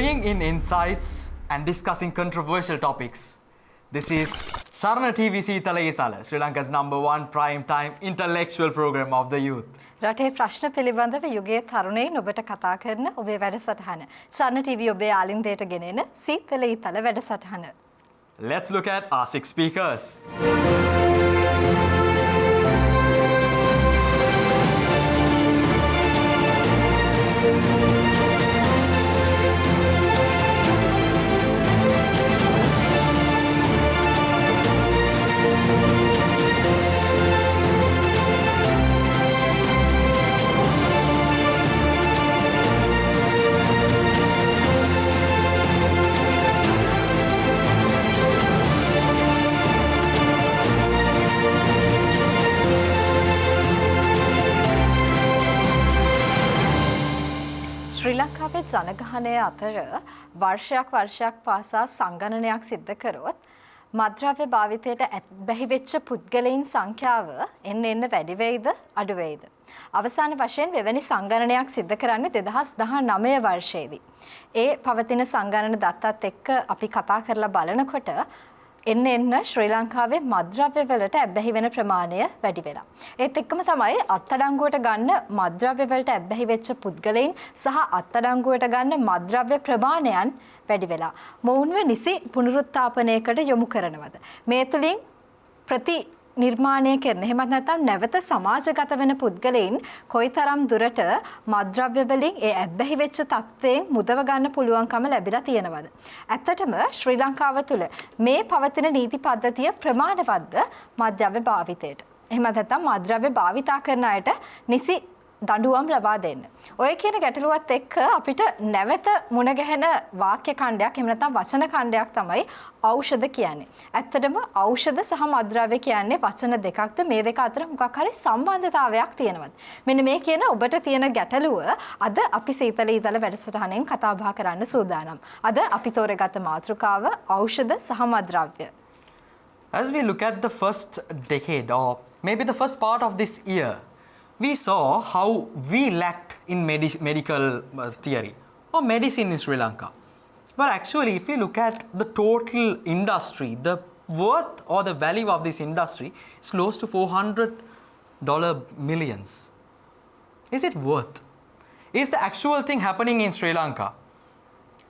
bringing in insights and discussing controversial topics. This is Charana TV Seethala Eethala, Sri Lanka's #1 prime time intellectual program of the youth. රටේ ප්‍රශ්න පිළිබඳව යුගයේ තරුණයින් ඔබට කතා කරන ඔබේ වැඩසටහන Charana TV ඔබේ ආලින්දයට ගෙනෙන සීතල ඊතල වැඩසටහන. Let's look at our 6 speakers. ශ්‍රී ලංකාවේ ජනගහනය අතර වර්ෂයක් පාසා සංගණනයක් සිද්ධ කරොත් මද්‍රව්‍ය භාවිතයට බැහි වෙච්ච පුද්ගලයන් සංඛ්‍යාව එන්න වැඩි වෙයිද අඩු වෙයිද? අවසාන වශයෙන් මෙවැනි සංගණනයක් සිද්ධ කරන්නේ 2019 වර්ෂයේදී. ඒ පවතින සංගණන දත්තත් එක්ක අපි කතා කරලා බලනකොට එන්න ශ්‍රී ලංකාවේ මද්‍රව්‍ය වලට ඇබ්බැහි වෙන ප්‍රමාණය වැඩි වෙලා. ඒත් එක්කම තමයි අත්අඩංගුවට ගන්න මද්‍රව්‍ය වලට ඇබ්බැහි වෙච්ච පුද්ගලයන් සහ අත්අඩංගුවට ගන්න මද්‍රව්‍ය ප්‍රමාණයන් වැඩි වෙලා. මොවුන්ව නිසි පුනරුත්ථාපනයකට යොමු කරනවද? මේ තුලින් ප්‍රති නිර්මාණය කරන එහෙමත් නැත්නම් නැවත සමාජගත වෙන පුද්ගලයන් කොයිතරම් දුරට මද්‍රව්‍ය වලින් ඒ ඇබ්බැහි වෙච්ච තත්ත්වයෙන් මුදව ගන්න පුළුවන්කම ලැබිලා තියෙනවද? ඇත්තටම ශ්‍රී ලංකාව තුළ මේ පවතින නීති පද්ධතිය ප්‍රමාණවත්ද මද්‍රව්‍ය භාවිතයට? එහෙමත් නැත්නම් මද්‍රව්‍ය භාවිතා කරන අයට නිසි දඬුවම් ලබා දෙන්න. ඔය කියන ගැටලුවත් එක්ක අපිට නැවත මුණ ගැහෙන වාක්‍ය ඛණ්ඩයක් එහෙම නැත්නම් වචන ඛණ්ඩයක් තමයි ඖෂධ කියන්නේ. ඇත්තටම ඖෂධ සහ මද්‍රව්‍ය කියන්නේ වචන දෙකක්ද? මේ දෙක අතර මොකක් හරි සම්බන්ධතාවයක් තියෙනවද? මෙන්න මේ කියන ඔබට තියෙන ගැටලුව අද අපි සීතල ඊතල වැඩසටහනෙන් කතා බහ කරන්න සූදානම්. අද අපි තෝරගත්ත මාතෘකාව ඖෂධ සහ මද්‍රව්‍ය. As we look at the first decade or maybe the first part of this year, we saw how we lacked in medical theory or medicine in Sri Lanka. But actually, if you look at the total industry, the worth or the value of this industry is close to $400 millions. Is it worth? Is the actual thing happening in Sri Lanka?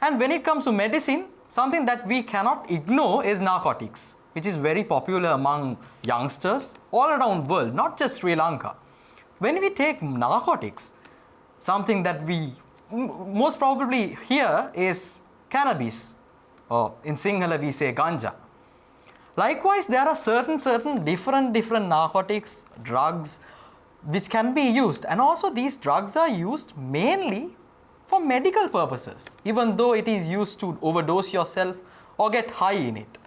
And when it comes to medicine, something that we cannot ignore is narcotics, which is very popular among youngsters all around the world, not just Sri Lanka. When we take narcotics, something that we most probably hear is cannabis, or in Sinhala we say ganja. Likewise, there are certain different narcotics, drugs, which can be used, and also these drugs are used mainly for medical purposes, even though it is used to overdose yourself or get high in it.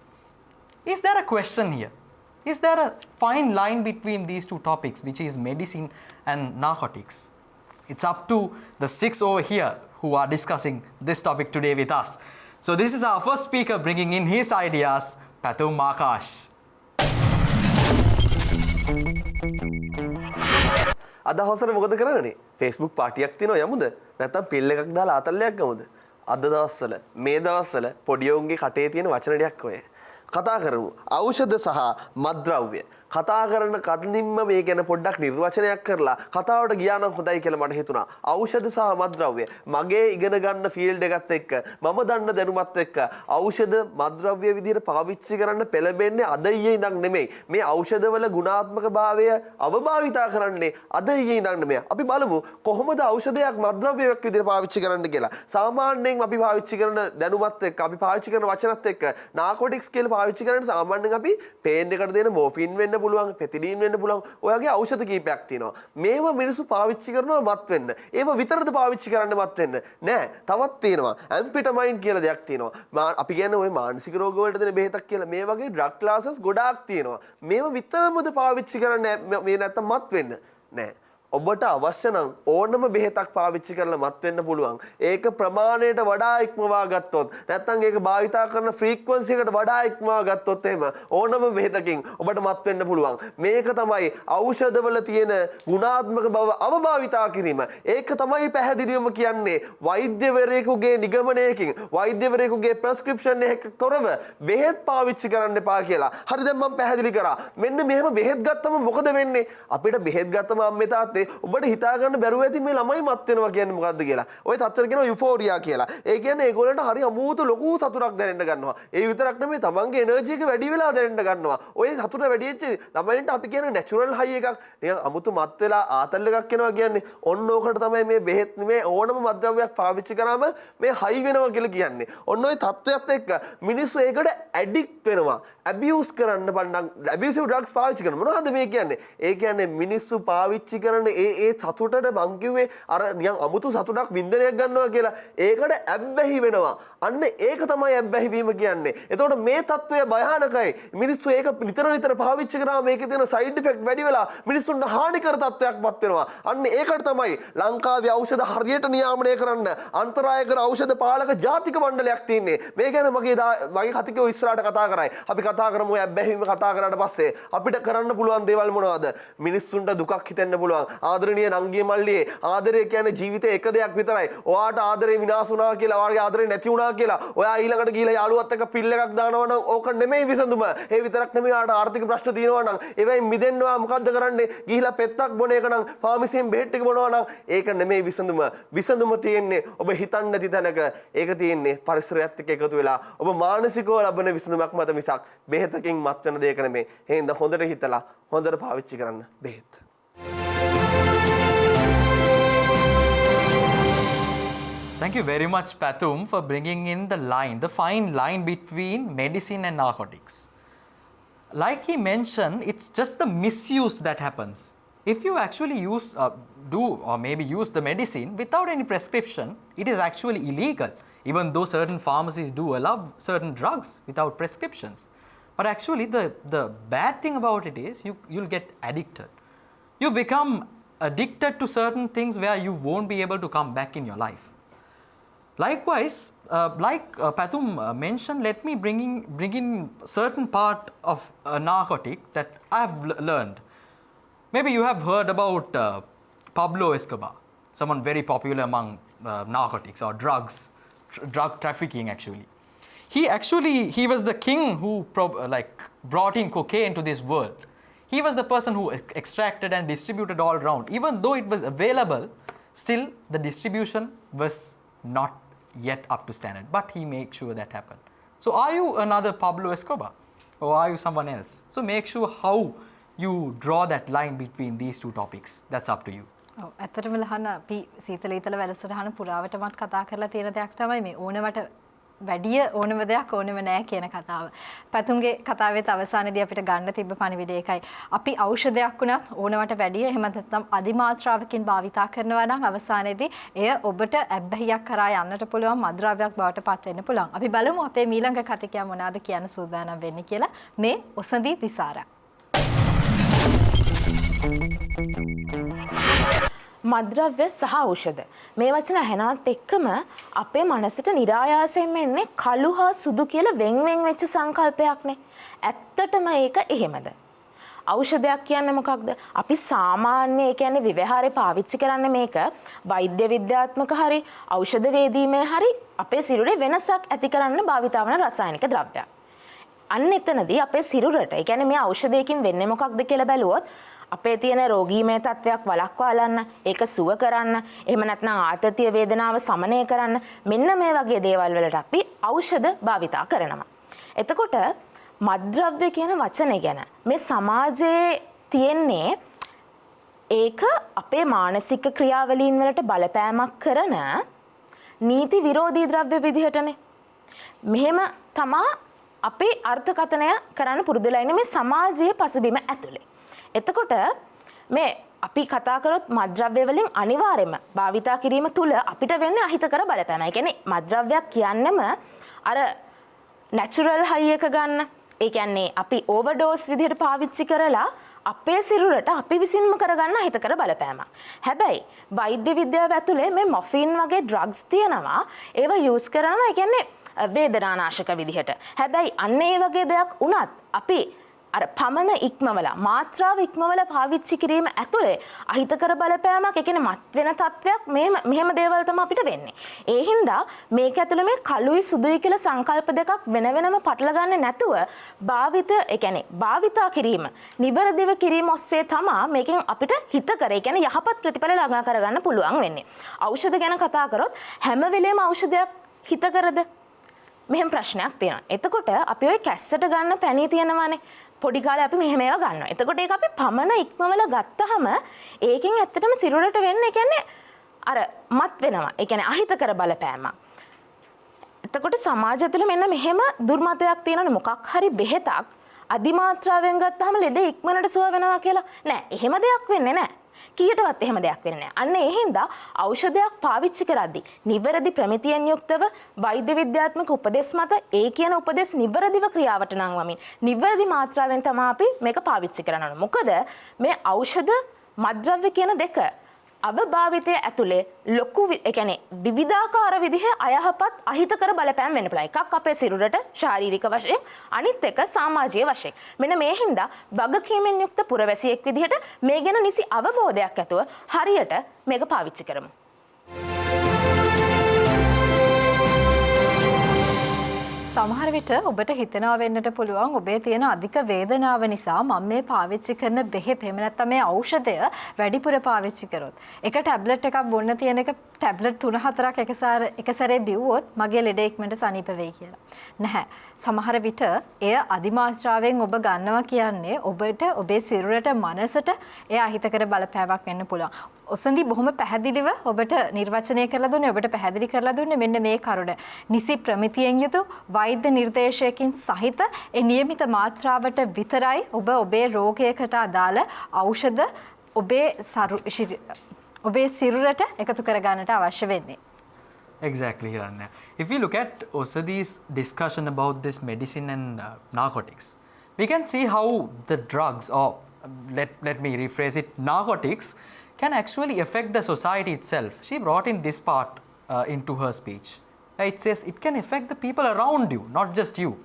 Is there a question here? Is there a fine line between these two topics, which is medicine and narcotics? It's up to the 6 over here who are discussing this topic today with us. So this is our first speaker bringing in his ideas, Pathum Akash. අද හවසට මොකද කරන්නේ? Facebook පාටියක් තියෙනවා යමුද? නැත්නම් පිල් එකක් දාලා ආතල්ලයක් ගමුද? අද දවස්වල මේ දවස්වල පොඩි උන්ගේ කටේ තියෙන වචන ටිකක් ඔය. කතා කරමු ඖෂධ සහ මද්‍රව්‍ය. කතා කරන කලින්ම මේ ගැන පොඩ්ඩක් නිර්වචනයක් කරලා කතාවට ගියා නම් හොඳයි කියලා මට හිතුණා. ඖෂධ සහ මද්‍රව්‍ය මගේ ඉගෙන ගන්න ෆීල්ඩ් එකත් එක්ක මම දන්න දැනුමත් එක්ක ඖෂධ මද්‍රව්‍ය විදිහට පාවිච්චි කරන්න පෙළඹෙන්නේ අද ඊයේ ඉඳන් නෙමෙයි. මේ ඖෂධවල ගුණාත්මක භාවය අවභාවිතා කරන්නේ අද ඊයේ ඉඳන් නෙමෙයි. අපි බලමු කොහොමද औෂධයක් මද්‍රව්‍යයක් විදිහට පාවිච්චි කරන්න කියලා. සාමාන්‍යයෙන් අපි පාවිච්චි කරන දැනුමත් එක්ක අපි පාවිච්චි කරන වචනත් එක්ක නාකෝටික්ස් කියලා පාවිච්චි කරන්නේ සාමාන්‍යයෙන් අපි පේන් එකට දෙන මෝෆින් වෙන්න පුළුවන්, පෙතිලින් වෙන්න පුළුවන්. ඔයගේ ඖෂධ කීපයක් තියෙනවා. මේවා මිනිස්සු පාවිච්චි කරනවා මත් වෙන්න. ඒව විතරද පාවිච්චි කරන්න මත් වෙන්න? නෑ. තවත් තියෙනවා. ඇම්ෆිටමයින් කියලා දෙයක් තියෙනවා. අපි කියන්නේ ওই මානසික රෝග වලට දෙන බෙහෙතක් කියලා. මේ වගේ ඩ්‍රග් ක්ලාසස් ගොඩාක් තියෙනවා. මේව විතරමද පාවිච්චි කරන්න මේ නැත්තම් මත් වෙන්න? නෑ. ඔබට අවශ්‍ය නම් ඕනම බෙහෙතක් පාවිච්චි කරලා මත් වෙන්න පුළුවන්. ඒක ප්‍රමාණයට වඩා ඉක්මවා ගත්තොත් නැත්නම් ඒක භාවිතා කරන ෆ්‍රීකවන්සි එකට වඩා ඉක්මවා ගත්තොත් එහෙම ඕනම බෙහෙතකින් ඔබට මත් වෙන්න පුළුවන්. මේක තමයි ඖෂධවල තියෙන ගුණාත්මක බව අවභාවිතා කිරීම. ඒක තමයි පැහැදිලිවම කියන්නේ වෛද්‍යවරයෙකුගේ නිගමනයකින් වෛද්‍යවරයෙකුගේ ප්‍රෙස්ක්‍රිප්ෂන් එකක තොරව බෙහෙත් පාවිච්චි කරන්න එපා කියලා. හරි දැන් මම පැහැදිලි කරා. මෙන්න මෙහෙම බෙහෙත් ගත්තම මොකද වෙන්නේ? අපිට බෙහෙත් ගත්තම අම්මේ තාත්තේ ඔබට හිතා ගන්න බැරුව ඇති මේ ළමයි මත් වෙනවා කියන්නේ මොකද්ද කියලා. ওই තත්ත්වෙට කියනවා යුෆෝරියා කියලා. ඒ කියන්නේ ඒගොල්ලන්ට හරි අමුතු ලොකු සතුටක් දැනෙන්න ගන්නවා. ඒ විතරක් නෙමෙයි තමන්ගේ එනර්ජි එක වැඩි වෙලා දැනෙන්න ගන්නවා. ওই සතුට වැඩි වෙච්ච ළමයින්ට අපි කියන නැචරල් හයි එකක් නිකන් අමුතු මත් වෙලා ආතල් එකක් එනවා කියන්නේ. ඔන්න ඕකට තමයි මේ බෙහෙත් මේ ඕනම මත්ද්‍රව්‍යයක් පාවිච්චි කරාම මේ හයි වෙනවා කියලා කියන්නේ. ඔන්න ওই තත්ත්වයක් එක්ක මිනිස්සු ඒකට ඇඩික්ට් වෙනවා. ඇබියුස් කරන්න පණ්ඩම් ඇබියුසිව් ඩ්‍රග්ස් පාවිච්චි කරනවා. මොනවද මේ කියන්නේ? ඒ කියන්නේ මිනිස්සු පාවිච්චි කරන ඒ සතුටට මං කිව්වේ අර නිකන් අමුතු සතුටක් වින්දනයක් ගන්නවා කියලා. ඒකට ඇබ්බැහි වෙනවා. අන්න ඒක තමයි ඇබ්බැහි වීම කියන්නේ. එතකොට මේ తত্ত্বය භයානකයි. මිනිස්සු ඒක නිතර පාවිච්චි කරාම මේකේ තියෙන සයිඩ් ඉෆෙක්ට් වැඩි වෙලා මිනිස්සුන්ට හානිකර තත්ත්වයක්පත් වෙනවා. අන්න ඒකට තමයි ලංකාවේ ඖෂධ හරියට නියාමනය කරන්න අන්තරායකර ඖෂධ පාලක ජාතික මණ්ඩලයක් තියෙන්නේ. මේ ගැන මගේ කතිකෝ ඉස්සරහට කතා කරයි. අපි කතා කරමු ඔය ඇබ්බැහිම කතා කරාට පස්සේ අපිට කරන්න පුළුවන් දේවල් මොනවද? මිනිස්සුන්ට දුකක් හිතෙන්න පුළුවන්. ආදරණීය නංගිය මල්ලියේ ආදරය කියන්නේ ජීවිතේ එක දෙයක් විතරයි. ඔයාට ආදරේ විනාශ වුණා කියලා, ඔයාගේ ආදරේ නැති වුණා කියලා, ඔයා ඊළඟට ගිහලා යාළුවත් එක්ක පිල් එකක් දානවා නම් ඕක නෙමෙයි විසඳුම. ඒ විතරක් නෙමෙයි ඔයාට ආර්ථික ප්‍රශ්න තියෙනවා නම් ඒවෙන් මිදෙන්න ඔයා මොකද්ද කරන්නේ? ගිහිලා පෙත්තක් බොන එක නම් ෆාමසියෙන් බෙහෙත් ටික බොනවා නම් ඒක නෙමෙයි විසඳුම. විසඳුම තියෙන්නේ ඔබ හිතන්න නැති තැනක. ඒක තියෙන්නේ පරිසරයත් එක්ක එකතු වෙලා ඔබ මානසිකව ලබන විසඳුමක් මත මිසක් බෙහෙතකින් මත් වෙන දෙයක නෙමෙයි. එහෙනම් හොඳට හිතලා හොඳට පාවිච්චි කරන්න බෙහෙත්. Thank you very much, Pathum, for bringing in the fine line between medicine and narcotics. Like he mentioned, it's just the misuse that happens. If you actually use the medicine without any prescription, it is actually illegal. Even though certain pharmacies do allow certain drugs without prescriptions. But actually, the bad thing about it is you'll get addicted. You become addicted to certain things where you won't be able to come back in your life. Likewise, like Pathum mentioned, let me bring in certain part of a narcotic that I have learned. Maybe you have heard about Pablo Escobar, someone very popular among narcotics or drug trafficking actually. He was the king who brought in cocaine to this world. He was the person who extracted and distributed all around. Even though it was available, still the distribution was not yet up to standard. But he made sure that happened. So are you another Pablo Escobar? Or are you someone else? So make sure how you draw that line between these two topics. That's up to you. ඇත්තටම ලහන අපි සීතල ඊතල වැඩසටහන පුරාවටමත් කතා කරලා තියෙන දෙයක් තමයි මේ ඕනවට වැඩිය ඕනම දෙයක් ඕනෙම නෑ කියන කතාව. පැතුම්ගේ කතාවෙත් අවසානයේදී අපිට ගන්න තිබ්බ පණිවිඩය ඒකයි. අපි ඖෂධයක් වුණත් ඕනවට වැඩිය එහෙම නැත්නම් අධිමාත්‍රාවකින් භාවිතා කරනවා නම් අවසානයේදී එය ඔබට ඇබ්බැහියක් කරා යන්නට පුළුවන් මත්ද්‍රව්‍යයක් බවට පත් වෙන්න පුළුවන්. අපි බලමු අපේ ඊළඟ කතිකයා මොනවාද කියන්න සූදානම් වෙන්නේ කියලා. මේ ඔසඳී දිසාරා. මත්ද්‍රව්‍ය සහ ඖෂධ මේ වචන ඇහෙනවත් එක්කම අපේ මනසට નિરાයාසයෙන්ම එන්නේ කළු හා සුදු කියලා වෙන් වෙච්ච සංකල්පයක්නේ. ඇත්තටම ඒක එහෙමද? ඖෂධයක් කියන්නේ මොකක්ද? අපි සාමාන්‍ය ඒ කියන්නේ විවහාරේ පාවිච්චි කරන්නේ මේක වෛද්‍ය විද්‍යාත්මක හරි ඖෂධ වේදීමේ හරි අපේ සිරුරේ වෙනසක් ඇති කරන්න භාවිත වන රසායනික ද්‍රව්‍යයක්. අන්න එතනදී අපේ සිරුරට ඒ කියන්නේ මේ ඖෂධයකින් වෙන්නේ මොකක්ද කියලා බැලුවොත් අපේ තියෙන රෝගීමය තත්ත්වයක් වළක්වා ගන්න, ඒක සුව කරන්න, එහෙම නැත්නම් ආතතිය වේදනාව සමනය කරන්න මෙන්න මේ වගේ දේවල් වලට අපි ඖෂධ භාවිතා කරනවා. එතකොට මත්ද්‍රව්‍ය කියන වචනේ ගැන මේ සමාජයේ තියෙන්නේ ඒක අපේ මානසික ක්‍රියාවලීන් වලට බලපෑමක් කරන නීති විරෝධී ද්‍රව්‍ය විදිහටනේ. මෙහෙම තමා අපේ අර්ථකථනය කරන්න පුරුදුලා ඉන්නේ මේ සමාජයේ පසුබිම ඇතුලේ. එතකොට මේ අපි කතා කරොත් මත්ද්‍රව්‍ය වලින් අනිවාර්යයෙන්ම භාවිතා කිරීම තුල අපිට වෙන්නේ අහිතකර බලපෑම. ඒ කියන්නේ මත්ද්‍රව්‍යයක් කියන්නේම අර නැචරල් හයි එක ගන්න. ඒ කියන්නේ අපි ඕවර්ඩෝස් විදිහට පාවිච්චි කරලා අපේ සිරුරට අපි විසින්ම කරගන්න හිතකර බලපෑමක්. හැබැයි වෛද්‍ය විද්‍යාව ඇතුලේ මේ මොෆින් වගේ ඩ්‍රග්ස් තියෙනවා. ඒවා යූස් කරනවා ඒ කියන්නේ වේදනානාශක විදිහට. හැබැයි අන්න ඒ වගේ දෙයක් වුණත් අපි අර පමණ ඉක්මවල මාත්‍රාව ඉක්මවල පාවිච්චි කිරීම ඇතුලේ අහිතකර බලපෑමක් ඒ කියන්නේ මත් වෙන තත්වයක් මෙහෙම දේවල් තමයි අපිට වෙන්නේ. ඒ හින්දා මේක ඇතුලේ මේ කළුයි සුදුයි කියලා සංකල්ප දෙකක් වෙන වෙනම පටල ගන්න නැතුව භාවිතා කිරීම නිවැරදිව කිරීම ඔස්සේ තමයි මේකෙන් අපිට හිතකර ඒ කියන්නේ යහපත් ප්‍රතිඵල ළඟා කරගන්න පුළුවන් වෙන්නේ. ඖෂධ ගැන කතා කරොත් හැම වෙලේම ඖෂධයක් හිතකරද? මෙහෙම ප්‍රශ්නයක් තියෙනවා. එතකොට අපි ওই කැස්සට ගන්න පැණි තියෙනවානේ. පොඩි කාලේ අපි මෙහෙම ඒවා ගන්නවා. එතකොට ඒක අපි පමණ ඉක්මවල ගත්තාම ඒකෙන් ඇත්තටම සිරුරට වෙන්නේ කියන්නේ අර මත් වෙනවා. ඒ කියන්නේ අහිතකර බලපෑමක්. එතකොට සමාජය තුළ මෙන්න මෙහෙම දුර්මතයක් තියෙනවනේ මොකක් හරි බෙහෙතක් අධිමාත්‍රාවෙන් ගත්තාම ලෙඩ ඉක්මනට සුව වෙනවා කියලා. නෑ, එහෙම දෙයක් වෙන්නේ නෑ. කීයටවත් එහෙම දෙයක් වෙන්නේ නැහැ. අන්න ඒ හින්දා ඖෂධයක් පාවිච්චි කරද්දී නිවැරදි ප්‍රමිතියෙන් යුක්තව වෛද්‍ය විද්‍යාත්මක උපදෙස් මත ඒ කියන උපදෙස් නිවැරදිව ක්‍රියාවට නංවමින් නිවැරදි මාත්‍රාවෙන් තමයි අපි මේක පාවිච්චි කරන්න ඕනේ. මොකද මේ ඖෂධ මත්ද්‍රව්‍ය කියන දෙක අවභාවිතය ඇතුලේ ලොකු ඒ කියන්නේ විවිධාකාර විදිහේ අයහපත් අහිතකර බලපෑම් වෙන්න පුළුවන්. එකක් අපේ සිරුරට ශාරීරික වශයෙන්, අනිත් එක සමාජීය වශයෙන්. මෙන්න මේ හින්දා වගකීමෙන් යුක්ත පුරවැසියෙක් විදිහට මේ ගැන නිසි අවබෝධයක් ඇතුව හරියට මේක පාවිච්චි කරමු. සමහර විට ඔබට හිතනවා වෙන්නට පුළුවන් ඔබේ තියෙන අධික වේදනාව නිසා මම මේ පාවිච්චි කරන බෙහෙත් එහෙම නැත්නම් මේ ඖෂධය වැඩිපුර පාවිච්චි කරොත් එක ටැබ්ලට් එකක් බොන්න තියෙන එක ටැබ්ලට් 3-4ක් එක සැරේ බිව්වොත් මගේ ලෙඩ ඉක්මනට සනීප වෙයි කියලා. නැහැ. සමහර විට එය අධිමාත්‍රාවෙන් ඔබ ගන්නවා කියන්නේ ඔබට ඔබේ සිරුරට මනසට එය අහිතකර බලපෑමක් වෙන්න පුළුවන්. ඔසන්දි බොහොම පැහැදිලිව ඔබට නිර්වචනය කරලා දුන්නේ ඔබට පැහැදිලි කරලා දුන්නේ මෙන්න මේ කරුණ. නිසි ප්‍රමිතියෙන් යුතු වෛද්‍ය නිර්දේශයකින් සහිත ඒ નિયમિત මාත්‍රාවට විතරයි ඔබ ඔබේ රෝගයකට අදාළ ඖෂධ ඔබේ සිරුරට එකතු කරගන්නට අවශ්‍ය වෙන්නේ. Exactly, Hiranya. If we look at Osadi's discussion about this medicine and narcotics, we can see how the drugs, or let me rephrase it, narcotics, can actually affect the society itself. She brought in this part into her speech. It says it can affect the people around you, not just you.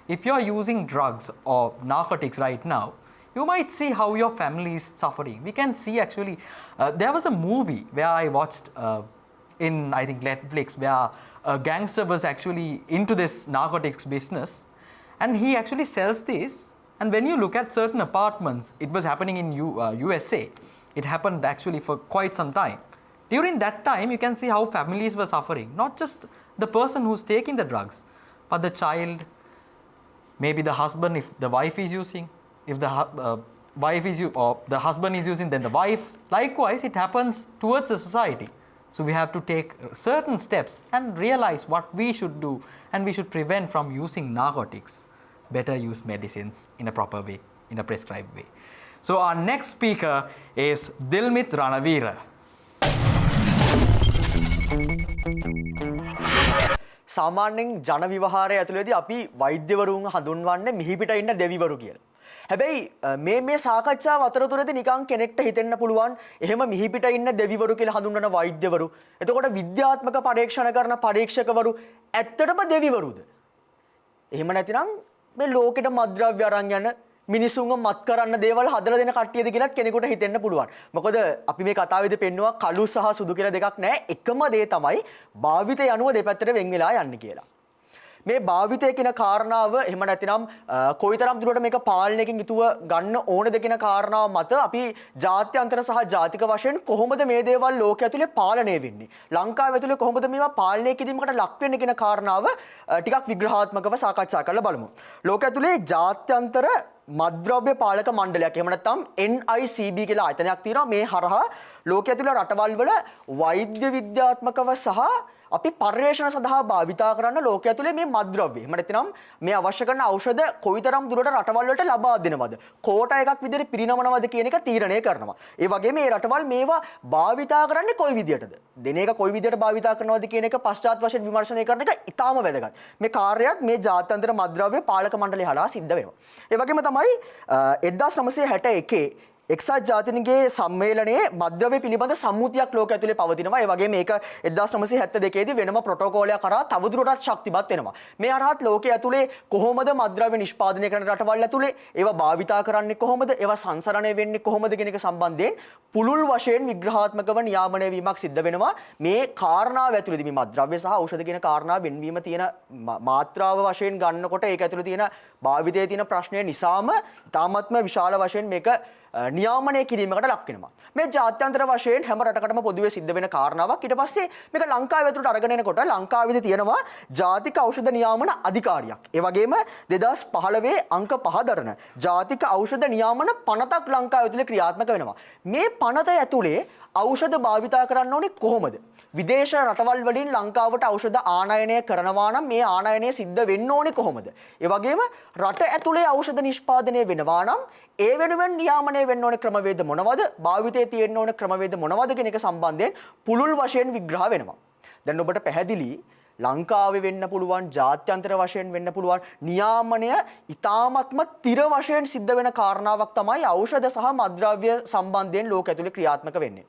If you are using drugs or narcotics right now, you might see how your family is suffering. We can see actually, there was a movie where I watched in, I think, Netflix, where a gangster was actually into this narcotics business, and he actually sells this. And when you look at certain apartments, it was happening in USA. It happened actually for quite some time. During that time, you can see how families were suffering. Not just the person who's taking the drugs, but the child, maybe the husband if the wife is using. If the wife is or the husband is using, then the wife. Likewise, it happens towards the society. So we have to take certain steps and realize what we should do, and we should prevent from using narcotics. Better use medicines in a proper way, in a prescribed way. So our next speaker is Dilmit Ranavira. සාමාන්‍යයෙන් ජන විවහාරය ඇතුළතදී අපි වෛද්‍යවරුන් හඳුන්වන්නේ මිහිපිට ඉන්න දෙවිවරු කියලා. හැබැයි මේ සාකච්ඡාව අතරතුරදී නිකන් කෙනෙක්ට හිතෙන්න පුළුවන් එහෙම මිහිපිට ඉන්න දෙවිවරු කියලා හඳුන්වන වෛද්‍යවරු එතකොට විද්‍යාත්මක පරීක්ෂණ කරන පරීක්ෂකවරු ඇත්තටම දෙවිවරුද? එහෙම නැතිනම් මේ ලෝකෙට මත්ද්‍රව්‍ය අරන් යන මිනිසුන්ව මත් කරන්න දේවල් හදලා දෙන කට්ටියද කියලාත් කෙනෙකුට හිතෙන්න පුළුවන්. මොකද අපි මේ කතාවේදී පෙන්නවා කළු සහ සුදු කියලා දෙකක් නැහැ. එකම දේ තමයි භාවිතය අනුව දෙපැත්තට වෙන් වෙලා යන්නේ කියලා. මේ භාවිතය කියන කාරණාව එහෙම නැතිනම් කොයිතරම් දුරට මේක පාලනයකින් යුතුව ගන්න ඕනද කියන කාරණාව මත අපි ජාත්‍යන්තර සහ ජාතික වශයෙන් කොහොමද මේ දේවල් ලෝකයේ ඇතුලේ පාලනය වෙන්නේ? ලංකාවේ ඇතුලේ කොහොමද මේවා පාලනය කිරීමකට ලක් වෙන්නේ කියන කාරණාව ටිකක් විග්‍රහාත්මකව සාකච්ඡා කරලා බලමු. ලෝකයේ ඇතුලේ ජාත්‍යන්තර මත්ද්‍රව්‍ය පාලක මණ්ඩලයක් එහෙම නැත්නම් NICB කියලා ආයතනයක් තියෙනවා. මේ හරහා ලෝකයේ ඇතුළේ රටවල් වල වෛද්‍ය විද්‍යාත්මකව සහ අපි පර්යේෂණ සඳහා භාවිතා කරන්න ලෝකයේ ඇතුලේ මේ මත්ද්‍රව්‍ය. එහෙම නැත්නම් මේ අවශ්‍ය කරන ඖෂධ කොයිතරම් දුරට රටවල් වලට ලබා දෙනවද? කෝටා එකක් විදිහට පිරිනමනවද කියන එක තීරණය කරනවා. ඒ වගේම මේ රටවල් මේවා භාවිතා කරන්නේ කොයි විදිහටද? දෙන එක කොයි විදිහට භාවිතා කරනවද කියන එක පශ්චාත් වශයෙන් විමර්ශනය කරන එක ඉතාම වැදගත්. මේ කාර්යයත් මේ ජාත්‍යන්තර මත්ද්‍රව්‍ය පාලක මණ්ඩලය හරහා සිද්ධ වෙනවා. ඒ වගේම තමයි 1961 එක්සත් ජාතීන්ගේ සම්මේලනයේ මද්ද්‍රව්‍ය පිළිබඳ සම්මුතියක් ලෝකය ඇතුලේ පවතිනවා. ඒ වගේම මේක 1972 දී වෙනම ප්‍රොටෝකෝලයක් කරා තවදුරටත් ශක්තිමත් වෙනවා. මේ අරහත් ලෝකය ඇතුලේ කොහොමද මද්ද්‍රව්‍ය නිෂ්පාදනය කරන රටවල් ඇතුලේ ඒවා භාවිතා කරන්නේ කොහොමද? ඒවා සංසරණය වෙන්නේ කොහොමද කියන එක සම්බන්ධයෙන් පුළුල් වශයෙන් විග්‍රහාත්මකව නියාමනය වීමක් සිද්ධ වෙනවා. මේ කාරණාව ඇතුලේදී මේ මද්ද්‍රව්‍ය සහ ඖෂධ කියන කාරණා වෙන්වීම තියෙන මාත්‍රාව වශයෙන් ගන්නකොට ඒක ඇතුලේ තියෙන භාවිතයේ තියෙන ප්‍රශ්නය නිසාම තාමත්ම විශාල වශයෙන් මේක නියාමනය කිරීමකට ලක් වෙනවා. මේ ජාත්‍යන්තර වශයෙන් හැම රටකටම පොදුවේ සිද්ධ වෙන කාරණාවක්. ඊට පස්සේ මේක ලංකාව ඇතුළට අරගෙන එනකොට ලංකාවේදී තියෙනවා ජාතික ඖෂධ නියාමන අධිකාරියක්. ඒ වගේම 2015 අංක 5 දරන ජාතික ඖෂධ නියාමන පනතක් ලංකාව ඇතුළේ ක්‍රියාත්මක වෙනවා. මේ පනත ඇතුලේ ඖෂධ භාවිතා කරන්න ඕනේ කොහොමද? විදේශ රටවල් වලින් ලංකාවට ඖෂධ ආනයනය කරනවා නම් මේ ආනයනය සිද්ධ වෙන්න ඕනේ කොහොමද? ඒ වගේම රට ඇතුලේ ඖෂධ නිෂ්පාදනය වෙනවා නම් ඒ වෙනුවෙන් නියාමනය වෙන්න ඕනේ ක්‍රමවේද මොනවද? භාවිතයේ තියෙන්න ඕනේ ක්‍රමවේද මොනවද කියන එක සම්බන්ධයෙන් පුළුල් වශයෙන් විග්‍රහ වෙනවා. දැන් ඔබට පැහැදිලි ලංකාවේ වෙන්න පුළුවන් ජාත්‍යන්තර වශයෙන් වෙන්න පුළුවන් නියාමනය ඉතාමත්ම තිර වශයෙන් සිද්ධ වෙන කාරණාවක් තමයි ඖෂධ සහ මත්ද්‍රව්‍ය සම්බන්ධයෙන් ලෝක ඇතුලේ ක්‍රියාත්මක වෙන්නේ.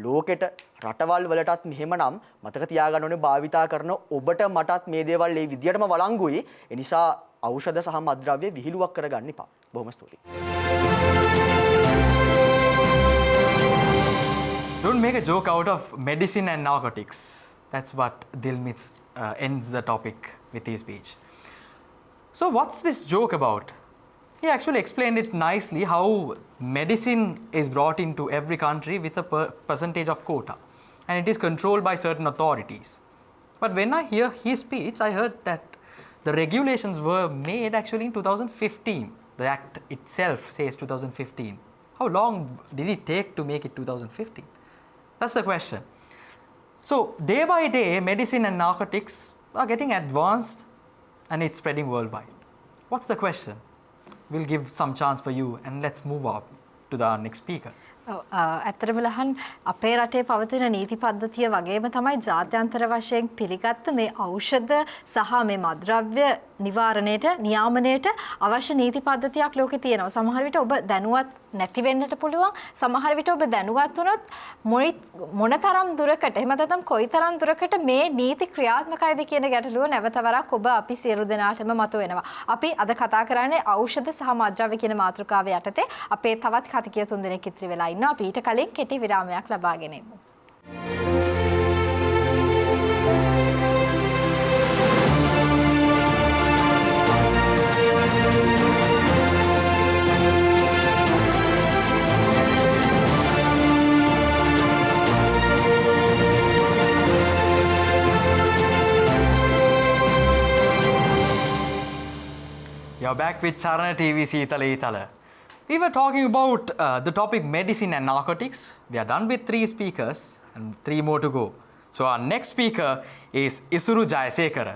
ලෝකෙට රටවල් වලටත් මෙහෙමනම් මතක තියාගන්න ඕනේ භාවිතා කරන ඔබට මටත් මේ දේවල් මේ විදියටම වළංගුයි. ඒ නිසා ඖෂධ සහ මත්ද්‍රව්‍ය විහිළුවක් කරගන්න එපා. බොහොම ස්තුතියි. Don't make a joke out of medicine and narcotics. That's what Dilmits ends the topic with his speech. So what's this joke about? He actually explained it nicely how medicine is brought into every country with a percentage of quota and it is controlled by certain authorities. But when I hear his speech, I heard that the regulations were made actually in 2015. The act itself says 2015. How long did it take to make it 2015? That's the question. So day by day, medicine and narcotics are getting advanced and it's spreading worldwide. What's the question? We'll give some chance for you and let's move on to the next speaker. ඇත්තටම ලහන් අපේ රටේ පවතින නීති පද්ධතිය වගේම තමයි ජාත්‍යන්තර වශයෙන් පිළිගත්ත මේ ඖෂධ සහ මේ මත්ද්‍රව්‍ය නිවාරණයට නියාමනයට අවශ්‍ය නීති පද්ධතියක් ලෝකේ තියෙනවා. සමහර විට ඔබ දැනුවත් නැති වෙන්නට පුළුවන්. සමහර විට ඔබ දැනුවත් වුණොත් මොනතරම් දුරකට එහෙම නැත්නම් කොයිතරම් දුරකට මේ නීති ක්‍රියාත්මකයිද කියන ගැටලුව නැවත වරක් ඔබ අපි සියලු දෙනාටම මතුවෙනවා. අපි අද කතා කරන්නේ ඖෂධ සහ මත්ද්‍රව්‍ය කියන මාතෘකාව යටතේ අපේ තවත් කතිකය තුන් දෙනෙක් ඉතිරි වෙලා ඉන්නවා. අපි ඊට කලින් කෙටි විරාමයක් ලබාගෙන එමු. You're back with Charana TV Seethala Eethala. We were talking about the topic medicine and narcotics. We are done with 3 speakers and 3 more to go. So our next speaker is Isuru Jayasekara.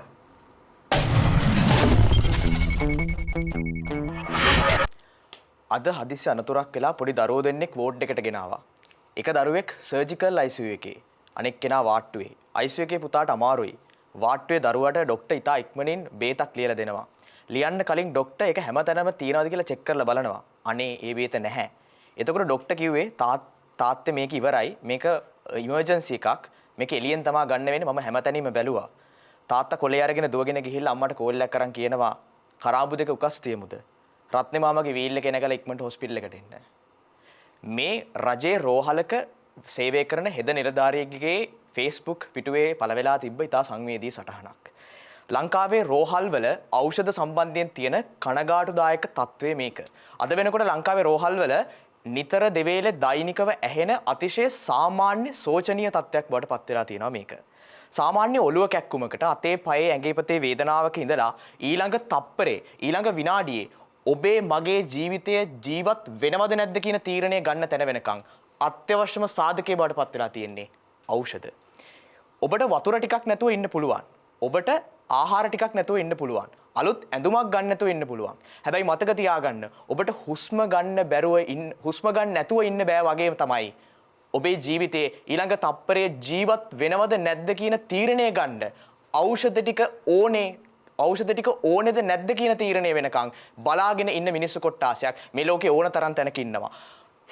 අද හදිස්සි අනතුරක් වෙලා පොඩි දරුවෝ දෙන්නෙක් word එකට ගෙනාවා. එක දරුවෙක් සර්ජිකල් ICU එකේ, අනෙක් කෙනා වාට්ටුවේ. ICU එකේ පුතාට අමාරුයි. වාට්ටුවේ දරුවාට ડોක්ටර් ඉතා ඉක්මනින් බේතක් ලියලා දෙනවා. ලියන්න කලින් ડોක්ටර් ඒක හැමතැනම තියනවාද කියලා චෙක් කරලා බලනවා. අනේ ඒ බේත නැහැ. එතකොට ડોක්ටර් කිව්වේ තාත්තේ මේක ඉවරයි. මේක ඉමර්ජන්සි එකක්. මේක එළියෙන් තමයි ගන්න වෙන්නේ. මම හැමතැනින්ම බැලුවා. තාත්තා කොලේ අරගෙන දුවගෙන ගිහිල්ලා අම්මට කෝල් එකක් කරන් කියනවා කරාබු දෙක උකස් තියමුද? රත්නේ මාමගේ වීල් එක එනගලා ඉක්මනට හොස්පිටල් එකට එන්න. මේ රජයේ රෝහලක සේවය කරන හෙද නිලධාරියෙක්ගේ Facebook පිටුවේ පළවෙලා තිබ්බ ඉතා සංවේදී සටහනක්. ලංකාවේ රෝහල් වල ඖෂධ සම්බන්ධයෙන් තියෙන කනගාටුදායක තත්ත්වය මේක. අද වෙනකොට ලංකාවේ රෝහල් වල නිතර දෙවේලේ දෛනිකව ඇහෙන අතිශය සාමාන්‍ය සෝචනීය තත්ත්වයක් බවට පත් වෙලා තියෙනවා මේක. සාමාන්‍ය ඔළුව කැක්කුමකට අතේ පයේ ඇඟේ පතේ වේදනාවක ඉඳලා ඊළඟ තප්පරේ ඊළඟ විනාඩියේ ඔබේ මගේ ජීවිතය ජීවත් වෙනවද නැද්ද කියන තීරණය ගන්න තැන වෙනකන් අත්‍යවශ්‍යම සාධකයේ බවට පත් වෙලා තියෙන්නේ ඖෂධ. ඔබට වතුර ටිකක් නැතුව ඉන්න පුළුවන්. ඔබට ආහාර ටිකක් නැතුව ඉන්න පුළුවන්. අලුත් ඇඳුමක් ගන්න නැතුව ඉන්න පුළුවන්. හැබැයි මතක තියාගන්න ඔබට හුස්ම ගන්න නැතුව ඉන්න බෑ වගේම තමයි ඔබේ ජීවිතයේ ඊළඟ තප්පරයේ ජීවත් වෙනවද නැද්ද කියන තීරණය ගන්න ඖෂධ ටික ඕනේද නැද්ද කියන තීරණය වෙනකන් බලාගෙන ඉන්න මිනිස්සු කොට්ටාසයක් මේ ලෝකේ ඕන තරම් තැනක ඉන්නවා.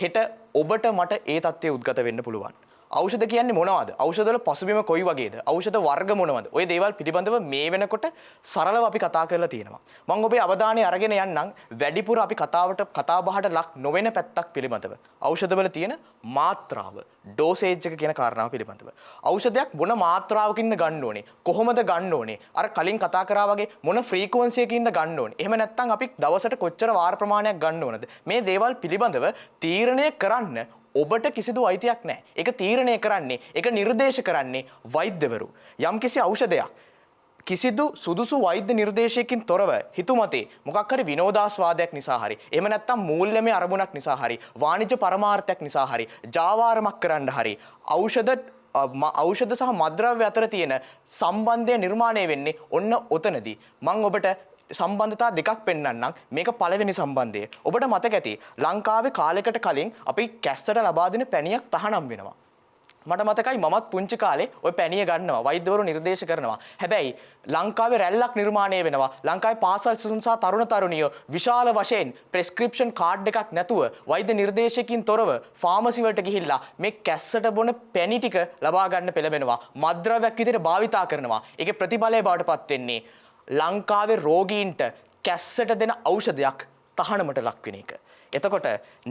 හෙට ඔබට මට ඒ தත්ත්වය උද්ගත වෙන්න පුළුවන්. ඖෂධ කියන්නේ මොනවද? ఔෂධවල පසුබිම කොයි වගේද? ඖෂධ වර්ග මොනවද? ඔය දේවල් පිළිබඳව මේ වෙනකොට සරලව අපි කතා කරලා තියෙනවා. මම ඔබේ අවධානය අරගෙන යන්නම් වැඩිපුර අපි කතා බහට ලක් නොවන පැත්තක් පිළිබඳව. ඖෂධවල තියෙන මාත්‍රාව, ඩෝසේජ් එක කියන කාරණාව පිළිබඳව. ඖෂධයක් මොන මාත්‍රාවකින්ද ගන්න ඕනේ? කොහොමද ගන්න ඕනේ? අර කලින් කතා කරා වගේ මොන ෆ්‍රීකවන්සි එකකින්ද ගන්න ඕනේ? එහෙම නැත්නම් අපි දවසට කොච්චර වාර ප්‍රමාණයක් ගන්න ඕනද? මේ දේවල් පිළිබඳව තීරණය කරන්න ඔබට කිසිදු අයිතියක් නැහැ. ඒක තීරණය කරන්නේ, ඒක නිර්දේශ කරන්නේ වෛද්‍යවරු. යම්කිසි ඖෂධයක් කිසිදු සුදුසු වෛද්‍ය නිර්දේශයකින් තොරව හිතුමතේ මොකක් හරි විනෝදාස්වාදයක් නිසා හරි එහෙම නැත්නම් මූල්‍යමය අරමුණක් නිසා හරි වාණිජ්‍ය පරමාර්ථයක් නිසා හරි ජාවාරමක් කරන්න හරි ඖෂධ සහ මත්ද්‍රව්‍ය අතර තියෙන සම්බන්ධය නිර්මාණය වෙන්නේ ඔන්න ඔතනදී. මම ඔබට සම්බන්ධතා දෙකක් පෙන්වන්නම්. මේක පළවෙනි සම්බන්ධය. ඔබට මතක ඇති ලංකාවේ කාලයකට කලින් අපි කැස්සට ලබා දෙන පැණියක් තහනම් වෙනවා. මට මතකයි මමත් පුංචි කාලේ ওই පැණිය ගන්නවා. වෛද්‍යවරු නිර්දේශ කරනවා. හැබැයි ලංකාවේ රැල්ලක් නිර්මාණය වෙනවා. ලංකාවේ පාසල් සිසුන් සහ තරුණ තරුණියෝ විශාල වශයෙන් ප්‍රෙස්ක්‍රිප්ෂන් කාඩ් එකක් නැතුව වෛද්‍ය නිර්දේශයකින් තොරව ෆාමසි වලට ගිහිල්ලා මේ කැස්සට බොන පැණි ටික ලබා ගන්න පෙළඹෙනවා. මත්ද්‍රව්‍යයක් විදිහට භාවිතා කරනවා. ඒකේ ප්‍රතිඵලය බවටපත් වෙන්නේ ලංකාවේ රෝගීන්ට කැස්සට දෙන ඖෂධයක් තහනමට ලක්වෙන එක. එතකොට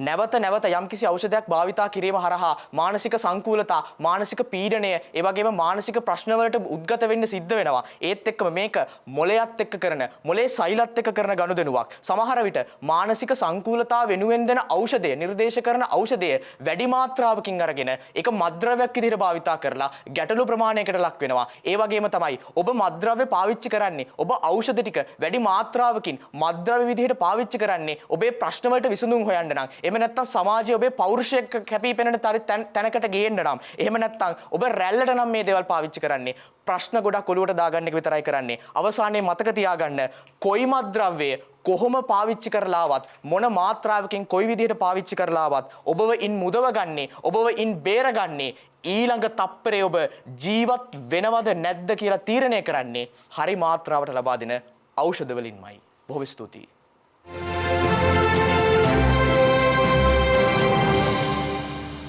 නැවත යම්කිසි ඖෂධයක් භාවිතා කිරීම හරහා මානසික සංකූලතා, මානසික පීඩනය, ඒ වගේම මානසික ප්‍රශ්නවලට උද්ගත වෙන්න සිද්ධ වෙනවා. ඒත් එක්කම මේක මොලේත් එක්ක කරන, මොලේ සෛලත් එක්ක කරන ගනුදෙනුවක්. සමහර විට මානසික සංකූලතාව වෙනුවෙන් දෙන ඖෂධය, නිර්දේශ කරන ඖෂධය වැඩි මාත්‍රාවකින් අරගෙන ඒක මත්ද්‍රව්‍යයක් විදිහට භාවිතා කරලා ගැටලු ප්‍රමාණයකට ලක් වෙනවා. ඒ වගේම තමයි ඔබ මත්ද්‍රව්‍ය පාවිච්චි කරන්නේ, ඔබ ඖෂධ ටික වැඩි මාත්‍රාවකින් මත්ද්‍රව්‍ය විදිහට පාවිච්චි කරන්නේ ඔබේ ප්‍රශ්න වලට විසඳුම් හොයන්න නම්, එහෙම නැත්නම් සමාජයේ ඔබේ පෞරුෂය කැපී පෙනෙන තැනකට ගේන්න නම්, එහෙම නැත්නම් ඔබ රැල්ලට නම් මේ දේවල් පාවිච්චි කරන්නේ ප්‍රශ්න ගොඩක් ඔලුවට දාගන්න එක විතරයි කරන්නේ. අවසානයේ මතක තියාගන්න කොයි මත්ද්‍රව්‍ය කොහොම පාවිච්චි කරලාවත් මොන මාත්‍රාවකින් කොයි විදිහට පාවිච්චි කරලාවත් ඔබව ඉන් මුදවගන්නේ, ඔබව ඉන් බේරගන්නේ ඊළඟ තප්පරේ ඔබ ජීවත් වෙනවද නැද්ද කියලා තීරණය කරන්නේ හරි මාත්‍රාවට ලබා දෙන ඖෂධ වලින්මයි. බොහොම ස්තුතියි.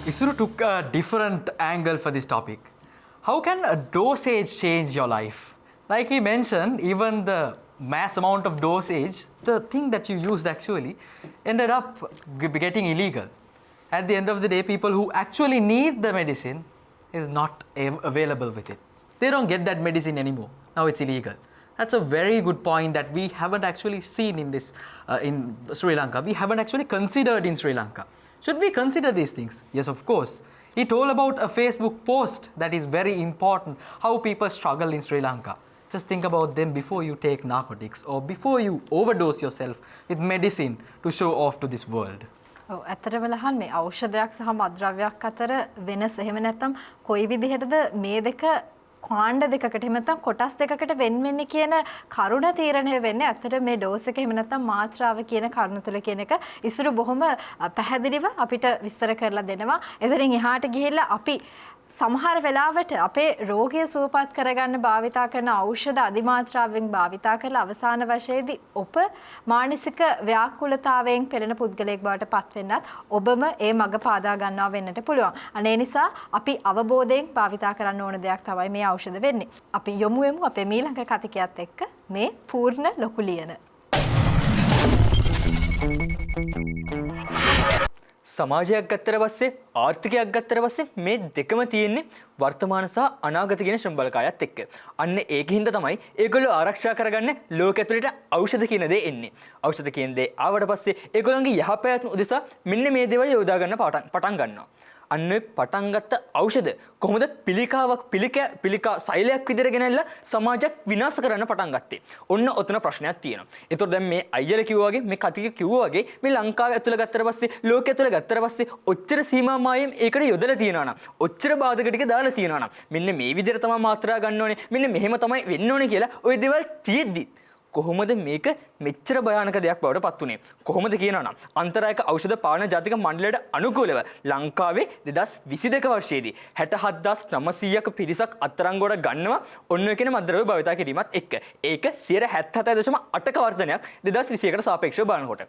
Isuru took a different angle for this topic. How can a dosage change your life? Like he mentioned, even the mass amount of dosage, the thing that you used actually ended up getting illegal. At the end of the day, people who actually need the medicine is not available with it. They don't get that medicine anymore. Now it's illegal. That's a very good point that we haven't actually seen in this in Sri Lanka. We haven't actually considered in Sri Lanka. Should we consider these things? Yes, of course. He told about a Facebook post that is very important, how people struggle in Sri Lanka. Just think about them before you take narcotics or before you overdose yourself with medicine to show off to this world. ඔව් ඇත්තටම ලහන් මේ ඖෂධයක් සහ මත්ද්‍රව්‍යයක් අතර වෙනස එහෙම නැත්නම් කොයි විදිහටද මේ දෙක කාණ්ඩ දෙකකට එහෙම නැත්නම් කොටස් දෙකකට වෙන් වෙන්නේ කියන කරුණ තීරණය වෙන්නේ ඇත්තට මේ ඩෝස් එක එහෙම නැත්නම් මාත්‍රාව කියන කරුණ තුල කියන එක ඉස්සර බොහොම පැහැදිලිව අපිට විස්තර කරලා දෙනවා. එතනින් එහාට ගිහිල්ලා අපි සමහර වෙලාවට අපේ රෝගය සුවපත් කරගන්න භාවිතා කරන ඖෂධ අධිමාත්‍රාවෙන් භාවිතා කරලා අවසාන වශයේදී ඔබ මානසික ව්‍යාකූලතාවයෙන් පෙළෙන පුද්ගලයෙක් බවට පත් වෙන්නත් ඔබම ඒ මඟ පාදා ගන්නවා වෙන්නට පුළුවන්. අනේ නිසා අපි අවබෝධයෙන් භාවිතා කරන්න ඕන දෙයක් තමයි මේ ඖෂධ වෙන්නේ. අපි යොමු වෙමු අපේ ඊළඟ කතිකයත් එක්ක මේ පූර්ණ ලොකු ලියන. සමාජයක් ගත්තට පස්සේ ආර්ථිකයක් ගත්තට පස්සේ මේ දෙකම තියෙන්නේ වර්තමාන සහ අනාගත කියන ශ්‍රම්බලකායත් එක්ක. අන්න ඒකින්ද තමයි ඒගොල්ලෝ ආරක්ෂා කරගන්න ලෝක ඇතුළට ඖෂධ කියන දේ එන්නේ. ඖෂධ කියන දේ ආවට පස්සේ ඒගොල්ලන්ගේ යහපැවැත්ම උදෙසා මෙන්න මේ දේවල් යොදා ගන්න පටන් ගන්නවා. අන්න පටන් ගත්ත ඖෂධ කොහොමද පිළිකා සෛලයක් විදිහට ගෙනල්ලා සමාජයක් විනාශ කරන්න පටන් ගත්තේ. ඔන්න ඔතන ප්‍රශ්නයක් තියෙනවා. ඒතකොට දැන් මේ අයියල කිව්වා වගේ මේ කතික කිව්වා වගේ මේ ලංකාවේ ඇතුළ ගත්තට පස්සේ ලෝකයේ ඇතුළ ගත්තට පස්සේ ඔච්චර සීමා මායෙන් ඒකට යොදලා තියෙනවා නම් ඔච්චර බාධක ටික දාලා තියෙනවා නම් මෙන්න මේ විදිහට තමයි මාත්‍රා ගන්න ඕනේ. මෙන්න මෙහෙම තමයි වෙන්න ඕනේ කියලා ওই දේවල් තියෙද්දි කොහොමද මේක මෙච්චර භයානක දෙයක් බවට පත් වුනේ? කොහොමද කියනවා නම් අන්තරායක ඖෂධ පාලන ජාතික මණ්ඩලයට අනුකූලව ලංකාවේ 2022 වර්ෂයේදී 67900ක පිරිසක් අත්අඩංගුවට ගන්නවා ඔන්න ඔය කියන මත්ද්‍රව්‍ය භාවිතා කිරීමත් එක්ක. ඒක 77.8ක වර්ධනයක් 2021කට සාපේක්ෂව බලනකොට.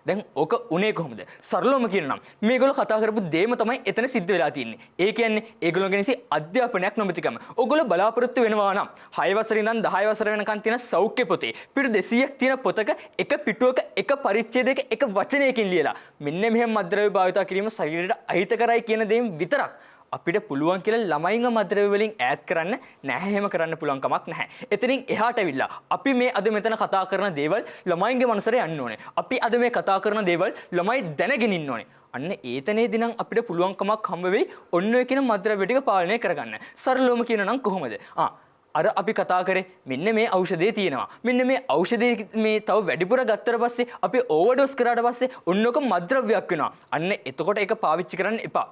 දැන් ඕක උනේ කොහොමද? සරලවම කියනනම් මේගොල්ලෝ කතා කරපු දේම තමයි එතන සිද්ධ වෙලා තියෙන්නේ. ඒ කියන්නේ ඒගොල්ලෝගේ නිසි අධ්‍යාපනයක් නොමැතිකම. ඕගොල්ලෝ බලාපොරොත්තු වෙනවා නම් 6 වසරේ ඉඳන් 10 වසර වෙනකන් තියෙන සෞඛ්‍ය පොතේ පිටු 200ක් තියෙන පොතක එක පිටුවක එක පරිච්ඡේදයක එක වචනයකින් ලියලා මෙන්න මෙහෙම මත්ද්‍රව්‍ය භාවිතා කිරීම ශරීරයට අහිතකරයි කියන දේෙන් විතරක් අපිට පුළුවන් කියලා ළමයින්ව මත්ද්‍රව්‍ය වලින් ඈත් කරන්න නැහැ. එහෙම කරන්න පුළුවන් කමක් නැහැ. එතනින් එහාට ඇවිල්ලා අපි මේ අද මෙතන කතා කරන දේවල් ළමයින්ගේ මනසට යන්න ඕනේ. අපි අද මේ කතා කරන දේවල් ළමයි දැනගෙන ඉන්න ඕනේ. අන්න ඒතනේදී නම් අපිට පුළුවන් කමක් හම්බ වෙයි ඔන්න ඔය කියන මත්ද්‍රව්‍ය ටික පාලනය කරගන්න. සරලවම කියනනම් කොහොමද? අර අපි කතා කරේ මෙන්න මේ ඖෂධය තියෙනවා. මෙන්න මේ ඖෂධය මේ තව වැඩිපුර ගත්තට පස්සේ අපි ඕවර්ඩෝස් කරාට පස්සේ ඔන්නක මත්ද්‍රව්‍යයක් වෙනවා. අන්න එතකොට ඒක පාවිච්චි කරන්න එපා.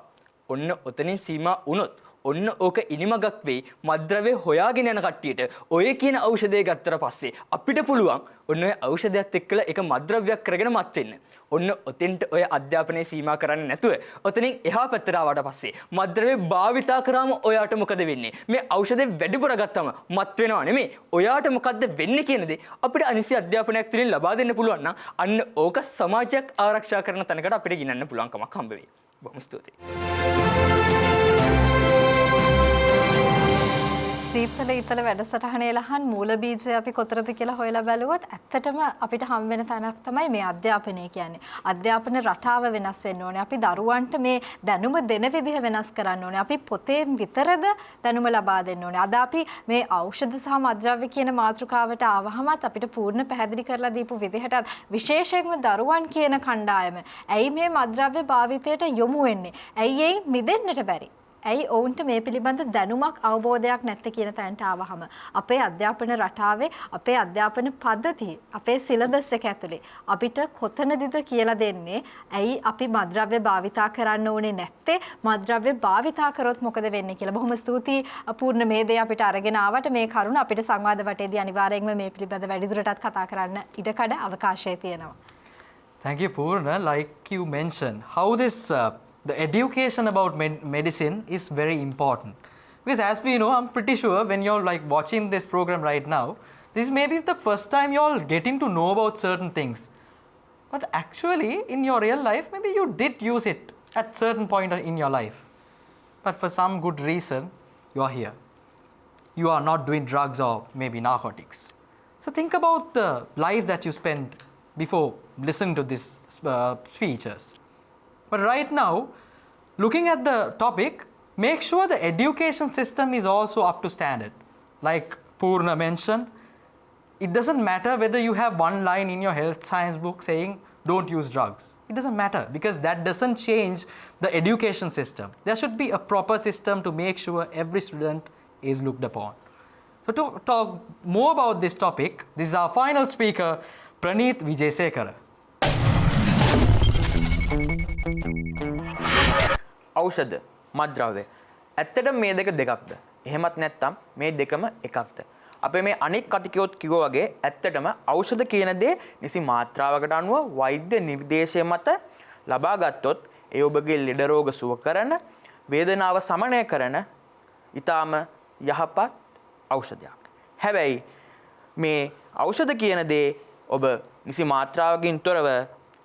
ඔන්න ඔතනින් සීමා වුණොත් ඔන්න ඕක ඉනිමගක් වෙයි මත්ද්‍රව්‍ය හොයාගෙන යන කට්ටියට ඔය කියන ඖෂධය ගත්තට පස්සේ අපිට පුළුවන් ඔන්න ඔය ඖෂධයත් එක්කලා ඒක මත්ද්‍රව්‍යයක් කරගෙන මත් වෙන්න. ඔන්න ඔතෙන්ට ඔය අධ්‍යාපනයේ සීමා කරන්නේ නැතුව ඔතනින් එහා පැත්තට ආවට පස්සේ මත්ද්‍රව්‍ය භාවිතා කරාම ඔයාට මොකද වෙන්නේ? මේ ඖෂධය වැඩිපුර ගත්තම මත් වෙනවා නෙමෙයි. ඔයාට මොකද්ද වෙන්නේ කියන දේ අපිට අනිසි අධ්‍යාපනයක් තුලින් ලබා දෙන්න පුළුවන් නම් අන්න ඕක සමාජයක් ආරක්ෂා කරන තැනකට අපිට ගෙනන්න පුළුවන් කමක් හම්බ වෙයි. බොහොම ස්තුතියි. සීතල ඊතල වැඩසටහනේ ලහන් මූල බීජය අපි කොතරද කියලා හොයලා බැලුවොත් ඇත්තටම අපිට හම් වෙන තැනක් තමයි මේ අධ්‍යාපනය කියන්නේ. අධ්‍යාපන රටාව වෙනස් වෙන්න ඕනේ. අපි දරුවන්ට මේ දැනුම දෙන විදිහ වෙනස් කරන්න ඕනේ. අපි පොතේ විතරද දැනුම ලබා දෙන්න ඕනේ. අද අපි මේ ඖෂධ සහ මත්ද්‍රව්‍ය කියන මාතෘකාවට ආවහමත් අපිට පූර්ණ පැහැදිලි කරලා දීපු විදිහට විශේෂයෙන්ම දරුවන් කියන කණ්ඩායම ඇයි මේ මත්ද්‍රව්‍ය භාවිතයට යොමු වෙන්නේ? ඇයි එයින් මිදෙන්නට බැරි? ඇයි ඔවුන්ට මේ පිළිබඳ දැනුමක් අවබෝධයක් නැත්තේ කියන තැනට ආවහම අපේ අධ්‍යාපන රටාවේ අපේ අධ්‍යාපන පද්ධතිය අපේ සිලබස් එක ඇතුලේ අපිට කොතනදද කියලා දෙන්නේ ඇයි අපි මත්ද්‍රව්‍ය භාවිතා කරන්න ඕනේ නැත්තේ මත්ද්‍රව්‍ය භාවිතා කරොත් මොකද වෙන්නේ කියලා. බොහොම ස්තුතියි අපූර්ණ මේ දේ අපිට අරගෙන ආවට මේ කරුණ අපිට සංවාද වටේදී අනිවාර්යයෙන්ම මේ පිළිබඳ වැඩිදුරටත් කතා කරන්න ඉඩකඩ අවකාශය තියෙනවා. Thank you, Purna. Like you mentioned, how this the education about medicine is very important. Because as we know, I'm pretty sure when you're like watching this program right now, this may be the first time you're getting to know about certain things. But actually, in your real life, maybe you did use it at certain point in your life. But for some good reason, you are here. You are not doing drugs or maybe narcotics. So think about the life that you spent before listening to these speeches. But right now, looking at the topic, make sure the education system is also up to standard. Like Purna mentioned, it doesn't matter whether you have one line in your health science book saying don't use drugs. It doesn't matter because that doesn't change the education system. There should be a proper system to make sure every student is looked upon. So to talk more about this topic, this is our final speaker, Praneeth Vijayasekara. ඖෂධ මත්ද්‍රව්‍ය ඇත්තටම මේ දෙකක්ද? එහෙමත් නැත්නම් මේ දෙකම එකක්ද? අපේ මේ අනෙක් කතිකයොත් කිව්වා වගේ ඇත්තටම ඖෂධ කියන දේ නිසි මාත්‍රාවකට අනුව වෛද්‍ය නිර්දේශය මත ලබා ගත්තොත් ඒ ඔබගේ ලෙඩ රෝග සුව කරන, වේදනාව සමනය කරන ඊටාම යහපත් ඖෂධයක්. හැබැයි මේ ඖෂධ කියන දේ ඔබ නිසි මාත්‍රාවකින් තොරව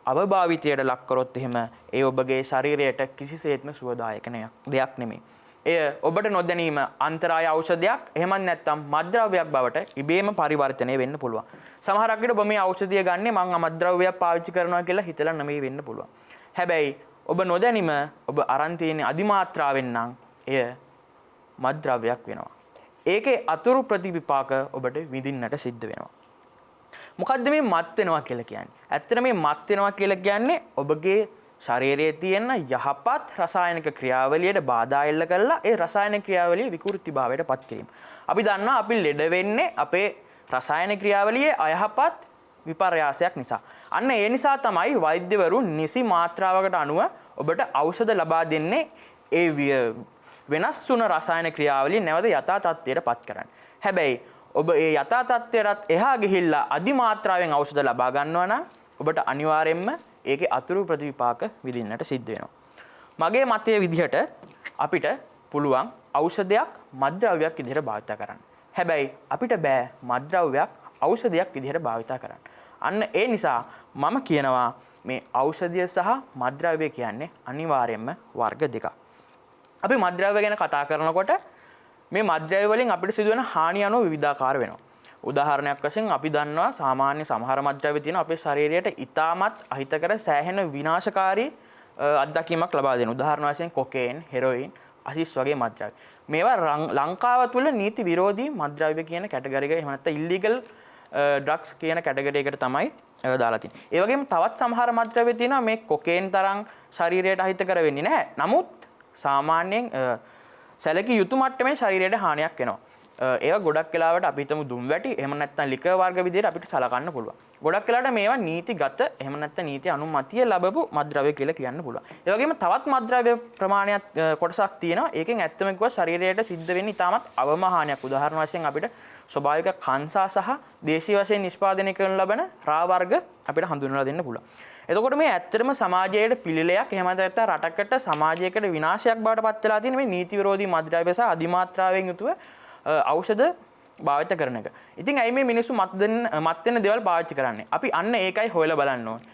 අවභාවිතයට ලක් කරොත් එහෙම ඒ ඔබගේ ශරීරයට කිසිසේත්ම සුවදායක දෙයක් නෙමෙයි. එය ඔබට නොදැනීම අන්තරාය ඖෂධයක් එහෙමත් නැත්නම් මත්ද්‍රව්‍යයක් බවට ඉබේම පරිවර්තනය වෙන්න පුළුවන්. සමහරක් විට ඔබ මේ ඖෂධය ගන්නේ මං මත්ද්‍රව්‍යයක් පාවිච්චි කරනවා කියලා හිතලා නෙමෙයි වෙන්න පුළුවන්. හැබැයි ඔබ නොදැනීම ඔබ අරන් තියෙන අධිමාත්‍රාවෙන් නම් එය මත්ද්‍රව්‍යයක් වෙනවා. ඒකේ අතුරු ප්‍රතිවිපාක ඔබට විඳින්නට සිද්ධ වෙනවා. මොකද්ද මේ මත් වෙනවා කියලා කියන්නේ? ඇත්තට මේ මත් වෙනවා කියලා කියන්නේ ඔබගේ ශරීරයේ තියෙන යහපත් රසායනික ක්‍රියාවලියට බාධා එල්ල කරලා ඒ රසායනික ක්‍රියාවලිය විකෘතිභාවයට පත් කිරීම. අපි දන්නවා අපි ලෙඩ වෙන්නේ අපේ රසායනික ක්‍රියාවලියේ අයහපත් විපර්යාසයක් නිසා. අන්න ඒ නිසා තමයි වෛද්‍යවරු නිසි මාත්‍රාවකට අනුව ඔබට ඖෂධ ලබා දෙන්නේ ඒ වෙනස් වුණ රසායනික ක්‍රියාවලිය නැවත යථා තත්ත්වයට පත් කරන්න. හැබැයි ඔබ ඒ යථා තත්ත්වයටත් එහා ගිහිල්ලා අධි මාත්‍රාවෙන් ඖෂධ ලබා ගන්නවා නම් ඔබට අනිවාර්යයෙන්ම ඒකේ අතුරු ප්‍රතිවිපාක විඳින්නට සිද්ධ වෙනවා. මගේ මතයේ විදිහට අපිට පුළුවන් ඖෂධයක් මත්ද්‍රව්‍යයක් විදිහට භාවිත කරන්න. හැබැයි අපිට බෑ මත්ද්‍රව්‍යයක් ඖෂධයක් විදිහට භාවිත කරන්න. අන්න ඒ නිසා මම කියනවා මේ ඖෂධය සහ මත්ද්‍රව්‍ය කියන්නේ අනිවාර්යයෙන්ම වර්ග දෙකක්. අපි මත්ද්‍රව්‍ය ගැන කතා කරනකොට මේ මත්ද්‍රව්‍ය වලින් අපිට සිදුවෙන හානි අනුව විවිධාකාර වෙනවා. උදාහරණයක් වශයෙන් අපි දන්නවා සාමාන්‍ය සමහර මත්ද්‍රව්‍ය තියෙනවා අපේ ශරීරයට ඉතාමත් අහිතකර සෑහෙන විනාශකාරී අත්දැකීමක් ලබා දෙන. උදාහරණ වශයෙන් කොකේන්, හෙරොයින්, අසිස් වගේ මත්ද්‍රව්‍ය. මේවා ලංකාව තුළ නීති විරෝධී මත්ද්‍රව්‍ය කියන කැටගරි එක එහෙම නැත්නම් ඉල්ලීගල් ඩ්‍රග්ස් කියන කැටගරි එකට තමයි දාලා තියෙන්නේ. ඒ වගේම තවත් සමහර මත්ද්‍රව්‍ය තියෙනවා මේ කොකේන් තරම් ශරීරයට අහිතකර වෙන්නේ නැහැ. නමුත් සාමාන්‍යයෙන් සැලකිය යුතු මට්ටමේ ශරීරයට හානියක් වෙනවා. ඒවා ගොඩක් වෙලාවට අපි හිතමු දුම් වැටි එහෙම නැත්නම් ලිකර් වර්ග විදිහට අපිට සලකන්න පුළුවන්. ගොඩක් වෙලාවට මේවා නීතිගත එහෙම නැත්නම් නීති අනුමැතිය ලැබපු මත්ද්‍රව්‍ය කියලා කියන්න පුළුවන්. ඒ වගේම තවත් මත්ද්‍රව්‍ය ප්‍රමාණයක් කොටසක් තියෙනවා. ඒකෙන් ඇත්තම කිව්වා ශරීරයට සිද්ධ වෙන්නේ ඉතාමත් අවම හානියක්. උදාහරණ වශයෙන් අපිට ස්වභාවික කංසා සහ දේශීය වශයෙන් නිෂ්පාදනය කරන ලබන රා වර්ග අපිට හඳුන්වලා දෙන්න පුළුවන්. එතකොට මේ ඇත්තටම සමාජයේ පිළිලයක් එහෙම නැත්නම් රටකට සමාජයකට විනාශයක් බවට පත් වෙලා තියෙන මේ නීති විරෝධී මත්ද්‍රව්‍ය සහ අධිමාත්‍රාවෙන් යුතුව ඖෂධ භාවිත කරන එක. ඉතින් ඇයි මේ මිනිස්සු මත් වෙන දේවල් පාවිච්චි කරන්නේ? අපි අන්න ඒකයි හොයලා බලන්න ඕනේ.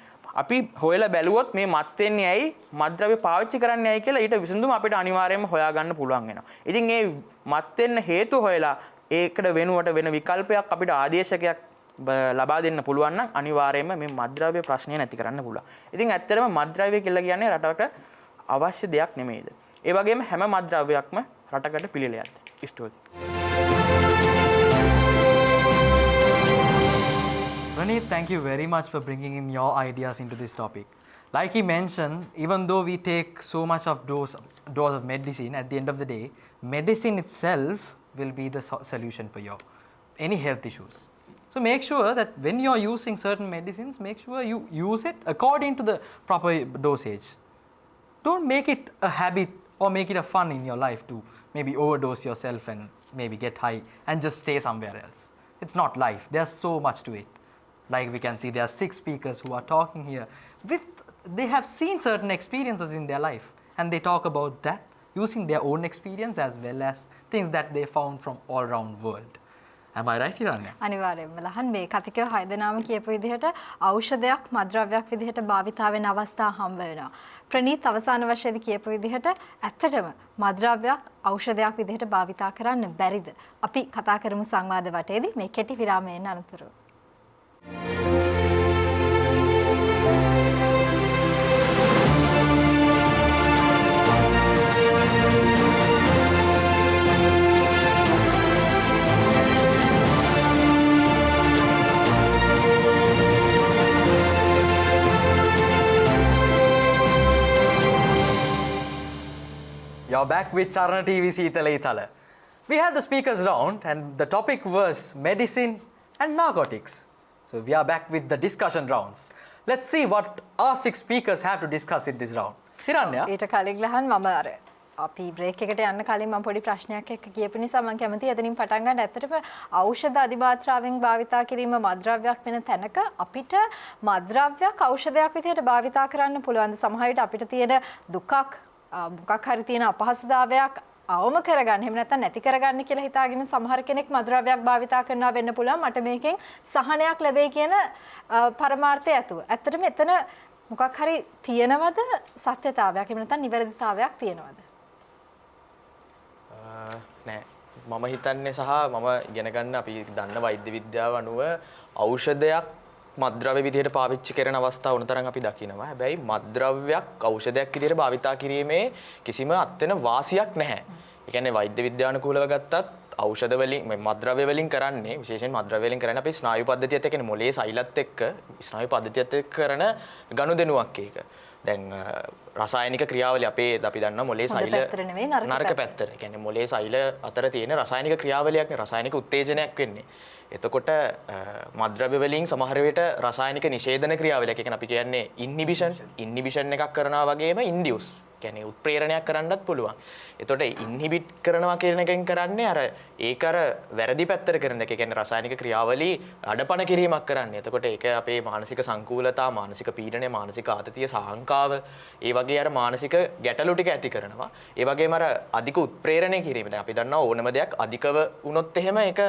අපි හොයලා බැලුවොත් මේ මත් වෙන්නේ ඇයි, මත්ද්‍රව්‍ය පාවිච්චි කරන්නේ ඇයි කියලා ඊට විසඳුම අපිට අනිවාර්යයෙන්ම හොයාගන්න පුළුවන් වෙනවා. ඉතින් මේ මත් වෙන්න හේතු හොයලා ඒකට වෙනුවට වෙන විකල්පයක් අපිට ආදේශකයක් ලබා දෙන්න පුළුවන් නම් අනිවාර්යයෙන්ම මේ මත්ද්‍රව්‍ය ප්‍රශ්නය නැති කරන්න පුළුවන්. ඉතින් ඇත්තටම මත්ද්‍රව්‍ය කියලා කියන්නේ රටකට අවශ්‍ය දෙයක් නෙමෙයිද? ඒ වගේම හැම මත්ද්‍රව්‍යයක්ම රටකට පිළිලයක්. ස්තුතියි. Praneeth, thank you very much for bringing in your ideas into this topic. Like he mentioned, even though we take so much of dose of medicine, at the end of the day, medicine itself will be the solution for your any health issues. So make sure that when you are using certain medicines, make sure you use it according to the proper dosage. Don't make it a habit or make it a fun in your life to maybe overdose yourself and maybe get high and just stay somewhere else. It's not life. There's so much to it. Like we can see, there are 6 speakers who are talking here. They have seen certain experiences in their life and they talk about that using their own experience as well as things that they found from all around world. Am I right, Hiranya? අනිවාර්යයෙන්ම ලහන් මේ කතිකව 6 දෙනාම කියපු විදිහට ඖෂධයක් මත්ද්‍රව්‍යයක් විදිහට භාවිතා වෙන අවස්ථා හම්බ වෙනවා. ප්‍රනීත් අවසාන වශයෙන් කියපු විදිහට ඇත්තටම මත්ද්‍රව්‍යයක් ඖෂධයක් විදිහට භාවිතා කරන්න බැරිද? අපි කතා කරමු සංවාද වටේදී මේ කෙටි විරාමයෙන් අනතුරුව. You're back with Charana TV Seethala Eethala. We had the speakers round and the topic was medicine and narcotics. So we are back with the discussion rounds. Let's see what our 6 speakers have to discuss in this round. Hiranya? ඊට කලින් ලහන් මම අර අපි break එකට යන්න කලින් මම පොඩි ප්‍රශ්නයක් එක්ක කියපු නිසා මම කැමතියි එතනින් පටන් ගන්න. ඇත්තටම ඖෂධ අධිමාත්‍රාවෙන් භාවිතා කිරීම මත්ද්‍රව්‍යයක් වෙන තැනක අපිට මත්ද්‍රව්‍යයක් ඖෂධයක් විදිහට භාවිතා කරන්න පුළුවන්. සමහර විට අපිට තියෙන දුකක් මොකක් හරි තියෙන අපහසුතාවයක් අවම කරගන්න එහෙම නැත්නම් නැති කරගන්න කියලා හිතාගෙන සමහර කෙනෙක් මත්ද්‍රව්‍යයක් භාවිතා කරනවා වෙන්න පුළුවන්. මට මේකෙන් සහනයක් ලැබෙයි කියන පරමාර්ථය ඇතුව. ඇත්තටම එතන මොකක් හරි තියෙනවද සත්‍යතාවයක් එහෙම නැත්නම් නිවැරදිතාවයක් තියෙනවද? නෑ. මම හිතන්නේ සහ මම ඉගෙන ගන්න අපි දන්න වෛද්‍ය විද්‍යාව අනුව ඖෂධයක් මත්ද්‍රව්‍ය විදිහට පාවිච්චි කරන අවස්ථා උනතරම් අපි දකිනවා. හැබැයි මත්ද්‍රව්‍යයක් ඖෂධයක් විදිහට භාවිතා කිරීමේ කිසිම අත්වෙන වාසියක් නැහැ. ඒ කියන්නේ වෛද්‍ය විද්‍යානුකූලව ගත්තත් ඖෂධ වලින් මත්ද්‍රව්‍ය වලින් කරන්නේ විශේෂයෙන් මත්ද්‍රව්‍ය වලින් කරන්නේ අපි ස්නායු පද්ධතියත් එක්ක මොලේ සෛලත් එක්ක ස්නායු පද්ධතියත් එක්ක කරන ගනුදෙනුවක් ඒක. දැන් රසායනික ක්‍රියාවලිය අපේ අපි දන්නවා මොලේ සෛල පැත්තට නෙවෙයි, නරක පැත්තට. ඒ කියන්නේ මොලේ සෛල අතර තියෙන රසායනික ක්‍රියාවලියක්නේ රසායනික උත්තේජනයක් වෙන්නේ. එතකොට මත්ද්‍රව්‍ය වලින් සමහර විට රසායනික නිෂේධන ක්‍රියාවලියක්. ඒ කියන්නේ අපි කියන්නේ ඉන්හිබිෂන් එකක් කරනවා වගේම ඉන්ඩියුස්. කියන්නේ උත්ප්‍රේරණයක් කරන්නත් පුළුවන්. එතකොට ඉන්හිබිට් කරනවා කියන එකෙන් කරන්නේ අර ඒක අර වැරදි පැත්තට කරන එක. ඒ කියන්නේ රසායනික ක්‍රියාවලි අඩපණ කිරීමක් කරන්නේ. එතකොට ඒක අපේ මානසික සංකූලතා, මානසික පීඩනය, මානසික ආතතිය, සාහංකාව, ඒ වගේ අර මානසික ගැටලු ටික ඇති කරනවා. ඒ වගේම අර අධික උත්ප්‍රේරණය කිරීම. දැන් අපි දන්නවා ඕනම දෙයක් අධිකව වුණොත් එහෙම ඒක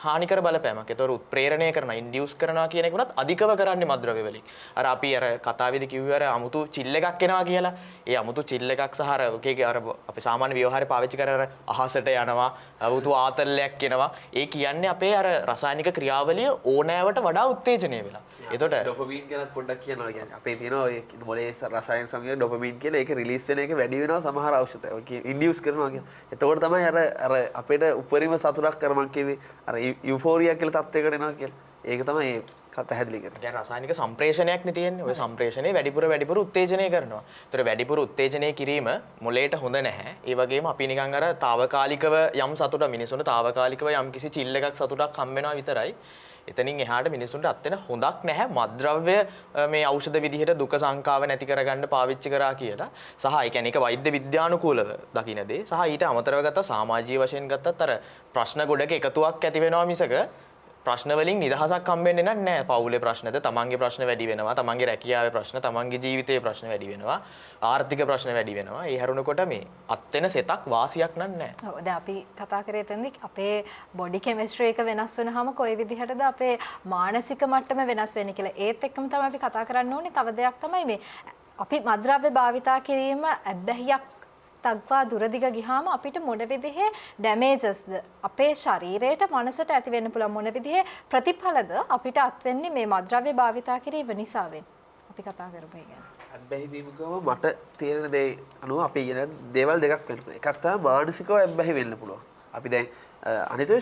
හානිකර බලපෑමක්. ඒතකොට උත්ප්‍රේරණය කරනවා, ඉන්ඩියුස් කරනවා කියන එක උනත් අධිකව කරන්නේ මත්ද්‍රව්‍ය වලින්. අර අපි අර කතාවේදී කිව්වේ අර අමුතු චිල් එකක් එනවා කියලා. ඒ අමුතු චිල් එකක් සහ අර ඔකේගේ අර අපි සාමාන්‍ය ව්‍යවහාරේ පාවිච්චි කරන අර අහසට යනවා, අමුතු ආතල්ලයක් එනවා. ඒ කියන්නේ අපේ අර රසායනික ක්‍රියාවලිය ඕනෑවට වඩා උත්තේජනය වෙලා. එතකොට ඩොපමින් ගැන පොඩ්ඩක් කියනවා. කියන්නේ අපේ තියෙනවා ඔය මොලේ රසායන සංයෝජන ඩොපමින් කියලා ඒක රිලීස් වෙන එක වැඩි වෙනවා සමහර ඖෂධ. ඔය ඉන්ඩියුස් කරනවා කියන්නේ. එතකොට තමයි අර අපේට උපරිම සතුටක් කර මං කිව්වේ අර යුෆෝරියා කියලා තත්වයකට එනවා කියලා. ඒක තමයි පැහැදිලි කරන්නේ. දැන් රසායනික සම්ප්‍රේෂණයක් නේ තියෙන්නේ. ඔය සම්ප්‍රේෂණේ වැඩිපුර උත්තේජනය කරනවා. ඒතර වැඩිපුර උත්තේජනය කිරීම මොලේට හොඳ නැහැ. ඒ වගේම අපි නිකන් අර తాවකාලිකව යම් සතුටක් මිනිසුන්ට తాවකාලිකව යම් කිසි චිල් එකක් සතුටක් හම් වෙනවා විතරයි. එතනින් එහාට මිනිසුන්ට අත් වෙන හොඳක් නැහැ මත්ද්‍රව්‍ය මේ ඖෂධ විදිහට දුක සංකාව නැති කරගන්න පාවිච්චි කරා කියලා. සහ ඒ කියන්නේ ඒක වෛද්‍ය විද්‍යානුකූලව දකින්න දේ. සහ ඊට අමතරව ගත්තා සමාජීය වශයෙන් ගත්තත් අර ප්‍රශ්න ගොඩක එකතුවක් ඇති වෙනවා මිසක ප්‍රශ්න වලින් නිදහසක් හම්බෙන්නේ නැහැ. පවුලේ ප්‍රශ්නද, තමන්ගේ ප්‍රශ්න වැඩි වෙනවා, තමන්ගේ රැකියාවේ ප්‍රශ්න, තමන්ගේ ජීවිතයේ ප්‍රශ්න වැඩි වෙනවා, ආර්ථික ප්‍රශ්න වැඩි වෙනවා. ඒ හැරුණකොට මේ අත් වෙන සෙතක් වාසියක් නැහැ. ඔව් දැන් අපි කතා කරේ එතනදී අපේ බොඩි කෙමිස්ට්‍රි එක වෙනස් වෙනහම කොයි විදිහටද අපේ මානසික මට්ටම වෙනස් වෙන්නේ කියලා. ඒත් එක්කම තමයි අපි කතා කරන්න ඕනේ. තව දෙයක් තමයි මේ අපි මත්ද්‍රව්‍ය භාවිතා කිරීම ඇබ්බැහියක් තක්වා දුරදිග ගියාම අපිට මොන විදිහේ ඩැමේජස්ද අපේ ශරීරයට මනසට ඇති වෙන්න පුළුවන්, මොන විදිහේ ප්‍රතිඵලද අපිට අත් වෙන්නේ මේ මත්ද්‍රව්‍ය භාවිතා කිරීම නිසා වෙන්නේ. අපි කතා කරමු ඒ ගැන. ඇබ්බැහි වීමකම මට තේරෙන දේ අනුව අපි ඉගෙන දේවල් දෙකක් වෙනවා. එකක් තමයි මානසිකව ඇබ්බැහි වෙන්න පුළුවන්. අපි දැන් අනිතේ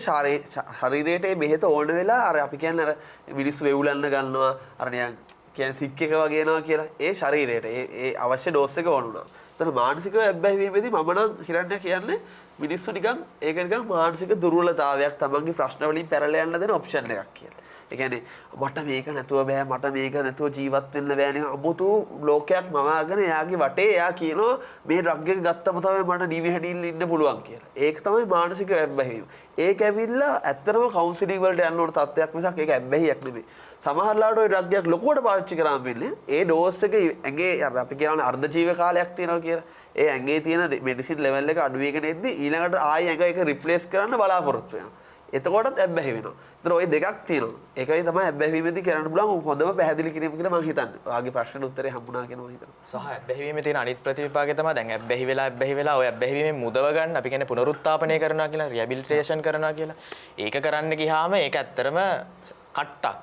ශරීරයට මේ බෙහෙත ඕන වෙලා අර අපි කියන්නේ අර මිනිස්සු වෙවුලන්න ගන්නවා අර නිකන් කියන්නේ සික් එක වගේ එනවා කියලා. ඒ ශරීරයට ඒ අවශ්‍ය ඩෝස් එක ඕන වුණා. එතන මානසිකව ඇබ්බැහි වීමේදී මම නම් හිරන්නේ කියන්නේ මිනිස්සු නිකන් ඒක නිකන් මානසික දුර්වලතාවයක් තමන්ගේ ප්‍රශ්න වලින් පැරලා යන්න දෙන ඔප්ෂන් එකක් කියලා. ඒ කියන්නේ මට මේක නැතුව බෑ, මට මේක නැතුව ජීවත් වෙන්න බෑ නේ. අමුතු ලෝකයක් මවාගෙන එයාගේ වටේ එයා කියනවා මේ ඩ්‍රග් එක ගත්තම තමයි මට නිවිහැඩින්න ඉන්න පුළුවන් කියලා. ඒක තමයි මානසික ඇබ්බැහි වීම. ඒක ඇවිල්ලා ඇත්තටම කවුන්සිලින් වලට යන්න ඕන තත්ත්වයක් මිසක් ඒක ඇබ්බැහියක් නෙමෙයි. සමහරලාට ওই ඩ්‍රග් එකක් ලොකුවට පාවිච්චි කරාම වෙන්නේ ඒ ඩෝස් එක ඇඟේ අර අපි කියනවානේ අර්ධ ජීව කාලයක් තියෙනවා කියලා. ඒ ඇඟේ තියෙන මෙඩිසින් ලෙවල් එක අඩු වෙගෙන එද්දි ඊළඟට ආයෙ ඇඟ එක රිප්ලේස් කරන්න බලාපොරොත්තු වෙනවා. එතකොටත් ඇබ්බැහි වෙනවා. ඒතර ওই දෙකක් තියෙනවා. ඒකයි තමයි ඇබ්බැහි වීමේදී කරන්න පුළුවන් හොඳම පැහැදිලි කිරීම කියලා මම හිතන්නේ. ඔයාගේ ප්‍රශ්නෙට උත්තරේ හම්බුණා කියලා මම හිතනවා. සහ ඇබ්බැහි වීමේ තියෙන අනිත් ප්‍රතිවිපාකය තමයි දැන් ඇබ්බැහි වෙලා ඔය ඇබ්බැහි වීමෙන් මුදව ගන්න අපි කියන්නේ පුනරුත්ථාපනය කරනවා කියලා, රිහැබිලිටේෂන් කරනවා කියලා. ඒක කරන්න ගියාම ඒක ඇත්තරම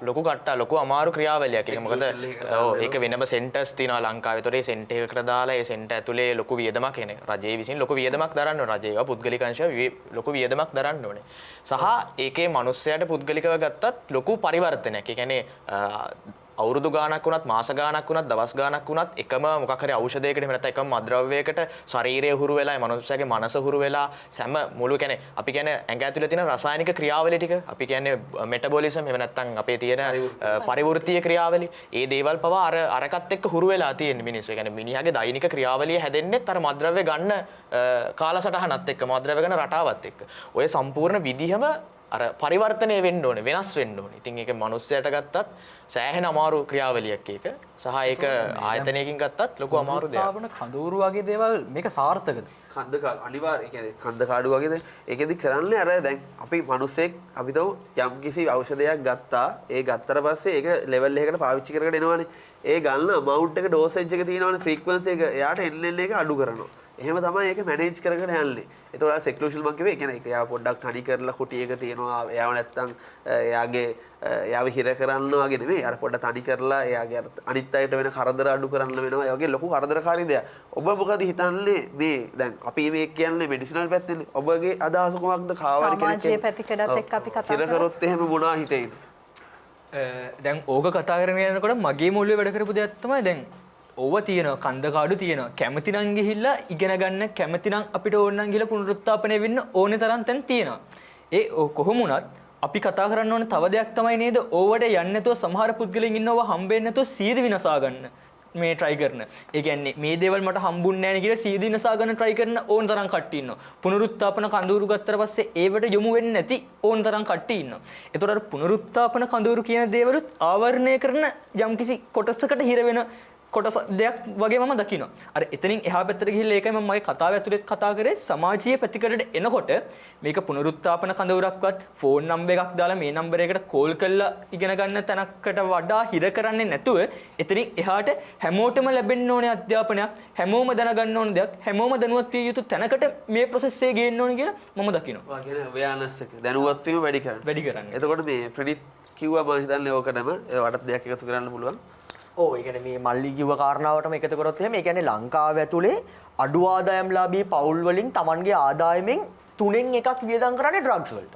ලොකු අමාරු ක්‍රියාවලියක්. ඒක මොකද ඒක වෙනම සෙන්ටර්ස් තියෙනවා ලංකාවේ. ඒතකොට ඒ සෙන්ටර් එකකට දාලා ඒ සෙන්ටර් ඇතුලේ ලොකු වියදමක් එන්නේ. රජයේ විසින් ලොකු වියදමක් දරන්න ඕනේ. රජයේවා පුද්ගලික අංශය ලොකු වියදමක් දරන්න ඕනේ. සහ ඒකේ මිනිස්සයාට පුද්ගලිකව ගත්තත් ලොකු පරිවර්තනයක්. ඒ කියන්නේ අවුරුදු ගාණක් වුණත්, මාස ගාණක් වුණත්, දවස් ගාණක් වුණත් එකම මොකක් හරි ඖෂධයකට එහෙම නැත්නම් එකම මත්ද්‍රව්‍යයකට ශරීරය හුරු වෙලා, ඒ මනුස්සයාගේ මනස හුරු වෙලා, හැම මුළු කියන්නේ අපි කියන්නේ ඇඟ ඇතුලේ තියෙන රසායනික ක්‍රියාවලිය ටික, අපි කියන්නේ මෙටබොලිසම් එහෙම නැත්නම් අපේ තියෙන පරිවෘත්තීය ක්‍රියාවලිය, ඒ දේවල් පවා අරකට එක්ක හුරු වෙලා තියෙන මිනිස්සු. ඒ කියන්නේ මිනිහාගේ දෛනික ක්‍රියාවලිය හැදෙන්නෙත් අර මත්ද්‍රව්‍ය ගන්න කාලසටහනත් එක්ක, මත්ද්‍රව්‍ය ගන්න රටාවත් එක්ක. ඔය සම්පූර්ණ විදිහම අර පරිවර්තනය වෙන්න ඕනේ, වෙනස් වෙන්න ඕනේ. ඉතින් ඒක මනුස්සයට ගත්තත් සෑහෙන අමාරු ක්‍රියාවලියක් ඒක. සහ ඒක ආයතනයකින් ගත්තත් ලොකු අමාරු දෙයක්. තාවන කඳවුරු වගේ දේවල් මේක සාර්ථකද? කන්ද අනිවාර්ය කියන්නේ කන්ද කාඩු වගේ ඒකෙදි කරන්නේ අර දැන් අපි මිනිස්සෙක් අපි තව යම් කිසි ඖෂධයක් ගත්තා. ඒ ගත්තට පස්සේ ඒක ලෙවල් එකකට පාවිච්චි කරගෙන එනවනේ. ඒ ගන්න amount එක dosage එක තියෙනවනේ, frequency එක එයාට එන්න එක අඩු කරනවා. එහෙම තමයි ඒක මැනේජ් කරගෙන යන්නේ. ඒතකොට අර සෙක්ලූෂන් මම කිව්වේ, ඒ කියන්නේ එයා පොඩ්ඩක් තනි කරලා කුටි එක තියෙනවා. එයාව නැත්තම් එයාව හිර කරන්න වගේ නෙමෙයි. අර පොඩ්ඩක් තනි කරලා එයාගේ අනිත් අයට වෙන කරදර අඩු කරන්න වෙනවා. ඒ වගේ ලොකු කරදරකාරී දෙයක්. ඔබ මොකද හිතන්නේ මේ දැන් අපි මේ කියන්නේ මෙඩිසිනල් පැත්තෙන්නේ. ඔබගේ අදහස කොහොමද? කාවරි කෙනෙක් සමාජයේ පැතිකඩත් එක්ක අපි කතා හිර කරොත් එහෙම මොනවා හිතෙයිද? දැන් ඕක කතා කරගෙන යනකොට මගේ මුල්ලේ වැඩ කරපු දෙයක් තමයි දැන් ඕව තියෙනවා කන්දකාඩු තියෙනවා කැමති නම් ගිහිල්ලා ඉගෙන ගන්න කැමති නම් අපිට ඕන නම් ගිහලා පුනරුත්ථාපනය වෙන්න ඕනේ තරම් තැන් තියෙනවා. ඒ කොහොම වුණත් අපි කතා කරන්න ඕනේ තව දෙයක් තමයි නේද? ඕවට යන්නේ නැතුව සමහර පුද්ගලයන් ඉන්නවා හම්බෙන්නේ නැතුව සීද විනාසා ගන්න. මේ try කරන. ඒ කියන්නේ මේ දේවල් මට හම්බුන්නේ නැහැ නේ කියලා සීද විනාසා ගන්න try කරන ඕන තරම් කට්ටිය ඉන්නවා. පුනරුත්ථාපන කඳවුරු ගත්තට පස්සේ ඒවට යොමු වෙන්නේ නැති ඕන තරම් කට්ටිය ඉන්නවා. ඒතකොට අර පුනරුත්ථාපන කඳවුරු කියන දේවලුත් ආවරණය කරන යම්කිසි කොටසකට හිර වෙන කොටස දෙයක් වගේ මම දකිනවා. අර එතනින් එහා පැත්තට ගිහිල්ලා ඒකයි මම මගේ කතාව ඇතුලේ කතා කරේ සමාජීය පැතිකඩට එනකොට මේක පුනරුත්ථාපන කඳවුරක්වත් ෆෝන් නම්බර් එකක් දාලා මේ නම්බර් එකට කෝල් කරලා ඉගෙන ගන්න තැනකට වඩා හිර කරන්නේ නැතුව එතනින් එහාට හැමෝටම ලැබෙන්න ඕනේ අධ්‍යාපනයක් හැමෝම දැනගන්න ඕන දෙයක් හැමෝම දැනුවත් විය යුතු තැනකට මේ process එක ගේන්න ඕනේ කියලා මම දකිනවා. ඔය කියන්නේ awareness එක දැනුවත් වීම වැඩි කරන්න. වැඩි කරන්න. එතකොට මේ ෆ්‍රෙඩිත් කිව්වා මම හිතන්නේ ඕකටම වටත් දෙයක් එකතු කරන්න පුළුවන්. ඔව් ඒ කියන්නේ මේ මල්ලි කිව්ව කාරණාවටම එකතු කරොත් එහෙම ඒ කියන්නේ ලංකාව ඇතුලේ අඩු ආදායම්ලාභී පවුල් වලින් Tamanගේ ආදායමෙන් 3න් එකක් වියදම් කරන්නේ ඩ්‍රග්ස් වලට.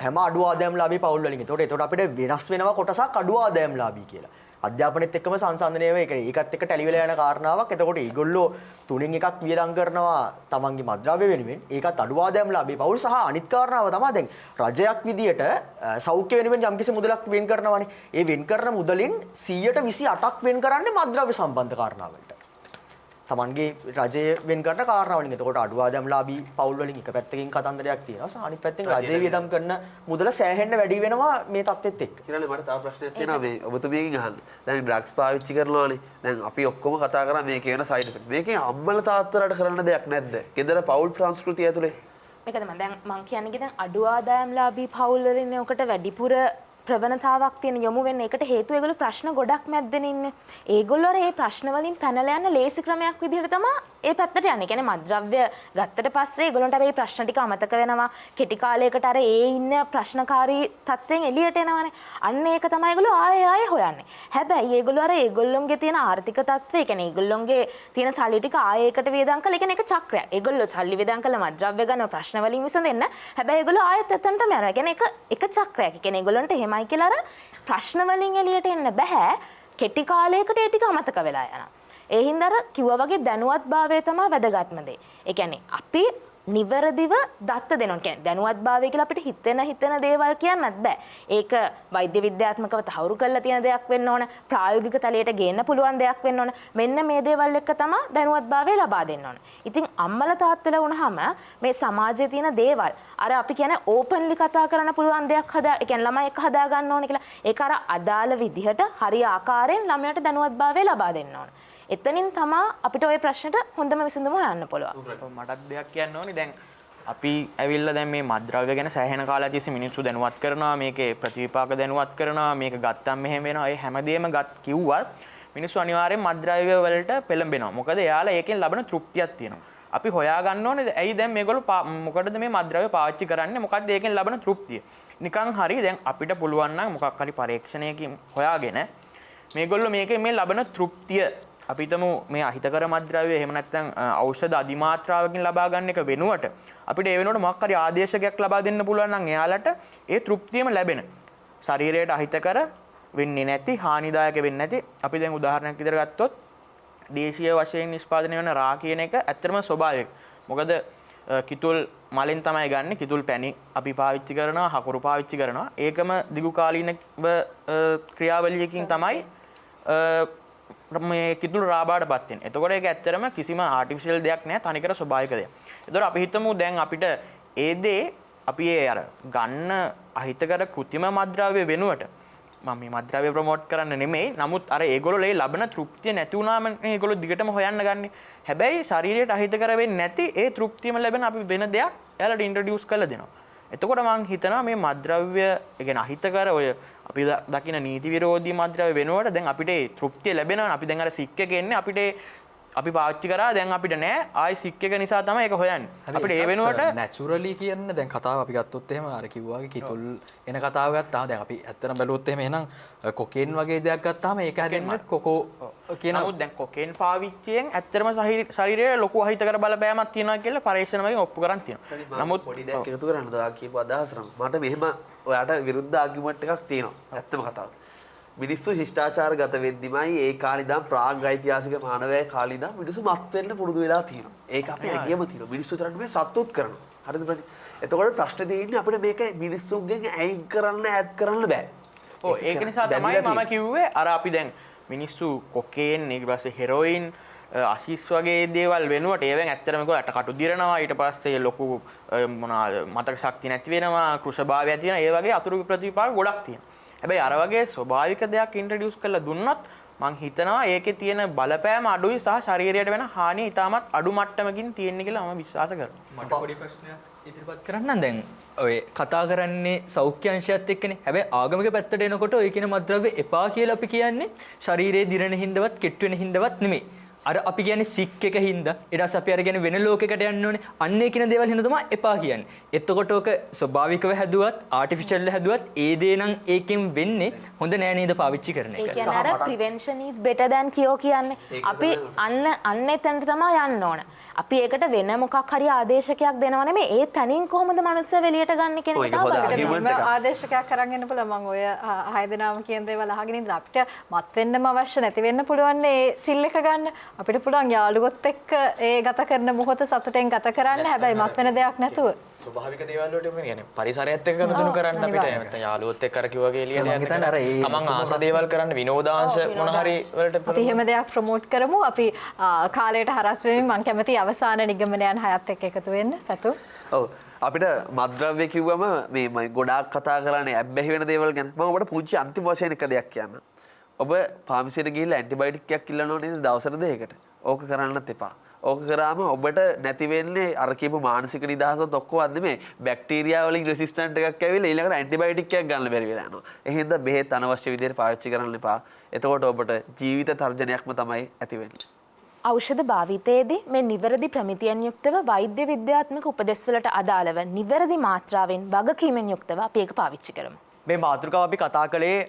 හැම අඩු ආදායම්ලාභී පවුල් වලින්. ඒතකොට අපිට වෙනස් වෙනවා කොටසක් අඩු ආදායම්ලාභී කියලා. අධ්‍යාපනයේත් එක්කම සංසන්දනය වෙයි. ඒකත් එක්ක ටැලි වෙලා යන කාරණාවක්. එතකොට ඒගොල්ලෝ 3න් එකක් වියදම් කරනවා Tamanගේ මත්ද්‍රව්‍ය වෙනුවෙන්. ඒකත් අඩු ආදායම්ලාභී පවුල් සහ අනිත් කාරණාව තමයි දැන් රජයක් විදියට සෞඛ්‍ය වෙනුවෙන් යම්කිසි මුදලක් වෙන් කරනවානේ. ඒ වෙන් කරන මුදලින් 128ක් වෙන් කරන්නේ මත්ද්‍රව්‍ය සම්බන්ධ කාරණාවලට. Tamanගේ රජයේ වෙන් කරන කාරණාවලින්. එතකොට අඩු ආදායම්ලාභී පවුල් වලින් එක පැත්තකින් කතන්දරයක් තියෙනවා. සහ අනිත් පැත්තෙන් රජයේ වියදම් කරන මුදල සෑහෙන්න වැඩි වෙනවා මේ තත්ත්වෙත් එක්ක. ඊළඟට මට තව ප්‍රශ්නයක් තියෙනවා මේ ඔබතුමියගෙන් අහන්න. දැන් ඩ්‍රග්ස් පාවිච්චි කරනවානේ. දැන් අපි ඔක්කොම කතා කරා මේකේ වෙන සයිඩ් ඉෆෙක්ට්. මේකෙන් අම්මලා තාත්තලාට කරන්න දෙයක් නැද්ද? ගෙදර පවුල් සංස්කෘතිය ඇතුලේ. මේක තමයි දැන් මං කියන්නේ දැන් අඩු ආදායම්ලාභී පවුල් වලින් ඔකට වැඩිපුර ප්‍රවණතාවක් තියෙන යොමු වෙන්නේ. ඒකට හේතුව ඒගොල්ලෝ ප්‍රශ්න ගොඩක් මැද්දෙන ඉන්නේ. ඒගොල්ලෝ මේ ප්‍රශ්න වලින් පැනලා යන ලේසි ක්‍රමයක් විදිහට තමයි ඒ පැත්තට යන්නේ. කියන්නේ මත්ද්‍රව්‍ය ගත්තට පස්සේ ඒගොල්ලන්ට අර මේ ප්‍රශ්න ටික අමතක වෙනවා. කෙටි කාලයකට අර ඒ ඉන්න ප්‍රශ්නකාරී තත්වෙන් එළියට එනවානේ. අන්න ඒක තමයි ඒගොල්ලෝ ආයෙ හොයන්නේ. හැබැයි ඒගොල්ලෝ අර ඒගොල්ලොන්ගේ තියෙන ආර්ථික තත්ත්වය, කියන්නේ ඒගොල්ලොන්ගේ තියෙන සල්ලි ටික ආයෙකට වේදම් කළා. ඒ කියන්නේ ඒක චක්‍රයක්. ඒගොල්ලෝ සල්ලි වේදම් කළා මත්ද්‍රව්‍ය ගන්න ප්‍රශ්න වලින් විසඳෙන්න. හැබැයි ඒගොල්ලෝ ආයෙත් එතනටම යනවා. ඒ කියන්නේ ඒක චක්‍රයක්. ඒ කියන්නේ ඒගොල්ලන්ට එහෙමයි කියලා අර ප්‍රශ්න වලින් එළියට එන්න බෑ. කෙටි කාලයකට ඒ ටික අමතක වෙලා යනවා. ඒ හින්දා අර කිව්වා වගේ දැනුවත්භාවය තමයි වැදගත්ම දේ. ඒ කියන්නේ අපි නිවැරදිව දත්ත දෙනවා. කියන්නේ දැනුවත්භාවය කියලා අපිට හිතෙන දේවල් කියන්නත් බෑ. ඒක වෛද්‍ය විද්‍යාත්මකව තහවුරු කරලා තියෙන දෙයක් වෙන්න ඕන. ප්‍රායෝගික තලයට ගේන්න පුළුවන් දෙයක් වෙන්න ඕන. මෙන්න මේ දේවල් එක්ක තමයි දැනුවත්භාවය ලබා දෙන්න ඕන. ඉතින් අම්මලා තාත්තලා වුණාම මේ සමාජයේ තියෙන දේවල් අර අපි කියන්නේ ඕපන්ලි කතා කරන්න පුළුවන් දෙයක් ඒ කියන්නේ ළමයි එක්ක හදා ගන්න ඕන කියලා. ඒක අර අදාළ විදිහට හරි ආකාරයෙන් ළමයාට දැනුවත්භාවය ලබා දෙන්න ඕන. එතනින් තමයි අපිට ওই ප්‍රශ්නෙට හොඳම විසඳුම හොයන්න පුළුවන්. මටත් දෙයක් කියන්න ඕනේ. දැන් අපි ඇවිල්ලා දැන් මේ මත්ද්‍රව්‍ය ගැන සෑහෙන කාලයක් තිස්සේ මිනිස්සු දැනුවත් කරනවා. මේකේ ප්‍රතිවිපාක දැනුවත් කරනවා. මේක ගත්තම් මෙහෙම වෙනවා. ඒ හැමදේම කිව්වත් මිනිස්සු අනිවාර්යෙන් මත්ද්‍රව්‍ය වලට පෙළඹෙනවා. මොකද එයාලා ඒකෙන් ලබන තෘප්තියක් තියෙනවා. අපි හොයා ගන්න ඕනේ ඇයි දැන් මේගොල්ලෝ මොකටද මේ මත්ද්‍රව්‍ය පාවිච්චි කරන්නේ? මොකක්ද ඒකෙන් ලබන තෘප්තිය? නිකන් හරි දැන් අපිට පුළුවන් නම් මොකක් හරි පරීක්ෂණයකින් හොයාගෙන මේගොල්ලෝ මේකෙන් මේ ලබන තෘප්තිය අපි හිතමු මේ අහිතකර මත්ද්‍රව්‍ය එහෙම නැත්නම් ඖෂධ අධිමාත්‍රාවකින් ලබා ගන්න එක වෙනුවට අපිට ඒ වෙනුවට මොකක් හරි ආදේශකයක් ලබා දෙන්න පුළුවන් නම් එයාලට ඒ තෘප්තියම ලැබෙන ශරීරයට අහිතකර වෙන්නේ නැති හානිදායක වෙන්නේ නැති අපි දැන් උදාහරණයක් විදිහට ගත්තොත් දේශීය වශයෙන් නිෂ්පාදනය වෙන රා කියන එක ඇත්තටම ස්වභාවික. මොකද කිතුල් මලෙන් තමයි ගන්න. කිතුල් පැණි අපි පාවිච්චි කරනවා, හකුරු පාවිච්චි කරනවා. ඒකම දිගු කාලීන ක්‍රියාවලියකින් තමයි මේ කිතුල් රාබාටපත් වෙන්නේ. එතකොට ඒක ඇත්තටම කිසිම ආටිෆිෂල් දෙයක් නෑ, තනිකර ස්වභාවික දෙයක්. එතකොට අපි හිතමු දැන් අපිට ඒ දේ අපි ඒ අර ගන්න අහිතකර කෘත්‍රිම මත්ද්‍රව්‍ය වෙනුවට මම මේ මත්ද්‍රව්‍ය ප්‍රොමෝට් කරන්න නෙමෙයි. නමුත් අර ඒගොල්ලෝ ඒ ලබන තෘප්තිය නැති වුණාම ඒගොල්ලෝ දිගටම හොයන්න ගන්නේ. හැබැයි ශරීරයට අහිතකර වෙන්නේ නැති ඒ තෘප්තියම ලැබෙන අපි වෙන දෙයක් එයාලට ඉන්ට්‍රොඩියුස් කරලා දෙනවා. එතකොට මම හිතනවා මේ මත්ද්‍රව්‍ය ඒ කියන්නේ අහිතකර ඔය අපි දකින නීති විරෝධී මත්ද්‍රව්‍ය වෙනුවට දැන් අපිට ඒ තෘප්තිය ලැබෙනවා. අපි දැන් අර සික් එක එන්නේ අපිට අපි පාවිච්චි කරා දැන් අපිට නෑ ආයි සික් එක නිසා තමයි ඒක හොයන්නේ. අපිට ඒ වෙනුවට නැචරලි කියන්න දැන් කතාව අපි ගත්තොත් එහෙම අර කිව්වාගේ කිතුල් එන කතාව ගත්තාම දැන් අපි ඇත්තටම බැලුවොත් එහෙම එහෙනම් කොකේන් වගේ දෙයක් ගත්තාම ඒක හැදෙන්නේ කොකෝ කියන නමුත් දැන් කොකේන් පාවිච්චියෙන් ඇත්තටම ශරීරයේ ලොකු අහිතකර බලපෑමක් තියෙනවා කියලා පරීක්ෂණ වලින් ඔප්පු කරන් තියෙනවා. නමුත් පොඩි දෙයක් එකතු කරන්න දා කියපු අදහස නම් මට මෙහෙම ඔයාට විරුද්ධ ආගියුමන්ට් එකක් තියෙනවා. ඇත්තම කතාව. මිනිස්සු ශිෂ්ටාචාර ගත වෙද්දිමයි ඒ කාලේ ඉඳන් ප්‍රාග් ඓතිහාසික මානවය කාලේ ඉඳන් මිනිස්සු මත් වෙන්න පුරුදු වෙලා තියෙනවා. ඒක අපේ හැකියම තියෙනවා. මිනිස්සු තරන්න මේ සතුටුත් කරනවා. හරිද ප්‍රති? එතකොට ප්‍රශ්නේ තියෙන්නේ අපිට මේක මිනිස්සුන්ගෙන් ඇයින් කරන්න ඈත් කරන්න බෑ. ඔව් ඒක නිසා තමයි මම කිව්වේ අර අපි දැන් මිනිස්සු කොකේන් ඊට පස්සේ හෙරොයින් අසිස් වගේ දේවල් වෙනුවට ඒවෙන් ඇත්තටම ඒකට කටු දිරනවා ඊට පස්සේ ලොකු මොනවාද මතක ශක්තිය නැති වෙනවා කෘෂභාවය ඇති වෙනවා ඒ වගේ අතුරු ප්‍රතිපාක ගොඩක් තියෙනවා. හැබැයි අර වගේ ස්වභාවික දෙයක් ඉන්ට්‍රොඩියුස් කරලා දුන්නොත් මං හිතනවා ඒකේ තියෙන බලපෑම අඩුයි සහ ශරීරයට වෙන හානිය ඉතාමත් අඩු මට්ටමකින් තියෙන කියලා මම විශ්වාස කරනවා. මට පොඩි ප්‍රශ්නයක් ඉදිරිපත් කරන්න දැන් ඔය කතා කරන්නේ සෞඛ්‍ය අංශයත් එක්කනේ. හැබැයි ආගමික පැත්තට එනකොට ඔය කියන මද්ද්‍රව්‍ය එපා කියලා අපි කියන්නේ ශරීරයේ දිරන හින්දවත් කෙට්ටු වෙන හින්දවත් නෙමෙයි. අර අපි කියන්නේ සික් එක හින්දා ඊට පස්සේ අපි අර කියන්නේ වෙන ලෝකයකට යන්න ඕනේ. අන්නේ කියන දේවල් හින්දා තමයි එපා කියන්නේ. එතකොට ඔක ස්වභාවිකව හැදුවත් ආටිෆිෂල් හැදුවත් ඒ දේ නම් ඒකෙන් වෙන්නේ හොඳ නෑ නේද පාවිච්චි කරන එක. ඒ කියන්නේ අර prevention is better than cure කියන්නේ. අපි අන්න එතනට තමයි යන්න ඕන. අපි ඒකට වෙන මොකක් හරි ආදේශකයක් දෙනව නෙමෙයි. ඒ තනින් කොහොමද මනුස්සය එළියට ගන්න කියන එක තමයි. ආදේශකයක් කරන් එන්න පුළුවන්. මම ඔය 6 දෙනාම කියන දේවල් අහගෙන ඉඳලා අපිට මත් වෙන්නම අවශ්‍ය නැති වෙන්න පුළුවන් ඒ සිල් එක ගන්න. අපිට පුළුවන් යාළුවොත් එක්ක ඒ ගත කරන මොහොත සතුටෙන් ගත කරන්න. හැබැයි මත් වෙන දෙයක් නැතුව. ස්වභාවික දේවල් වලට කියන්නේ පරිසරයත් එක්ක ගනුදෙනු කරන්න අපිට නැත්නම් යාළුවොත් එක්ක අර කිව්වා වගේ එළියට යන්න. තමන් ආස දේවල් කරන්න විනෝදාංශ මොන හරි වලට අපි එහෙම දෙයක් ප්‍රොමෝට් කරමු. අපි කාලයට හරස් වෙමින් මම කැමති අවසාන නිගමනයන් 6ත් එක්ක එකතු වෙන්න. පැතු. ඔව් අපිට මද්ද්‍රව්‍ය කිව්වම මේ ගොඩාක් කතා කරන්නේ ඇබ්බැහි වෙන දේවල් ගැන. මම ඔබට පුංචි අන්තිම වශයෙන් එක දෙයක් කියන්න. ඔබ ෆාමසියට ගිහිල්ලා ඇන්ටිබයොටික් එකක් ඉල්ලනවා නේද දවසට දෙකකට. ඕක කරන්නත් එපා. ඕක කරාම ඔබට නැති වෙන්නේ අර කියපු මානසික නිදහසත් ඔක්කොවත් නෙමෙයි බැක්ටීරියා වලින් රෙසිස්ටන්ට් එකක් ඇවිල්ලා ඊළඟට ඇන්ටිබයොටික් එකක් ගන්න බැරි වෙලා යනවා. එහෙනම් බෙහෙත් අනවශ්‍ය විදිහට පාවිච්චි කරන්න එපා. එතකොට ඔබට ජීවිත තර්ජනයක්ම තමයි ඇති වෙන්නේ. ඖෂධ භාවිතයේදී මේ නිවැරදි ප්‍රමිතියෙන් යුක්තව වෛද්‍ය විද්‍යාත්මක උපදෙස් වලට අදාළව නිවැරදි මාත්‍රාවෙන් වගකීමෙන් යුක්තව අපි ඒක පාවිච්චි කරමු. මේ මාතෘකාව අපි කතා කළේ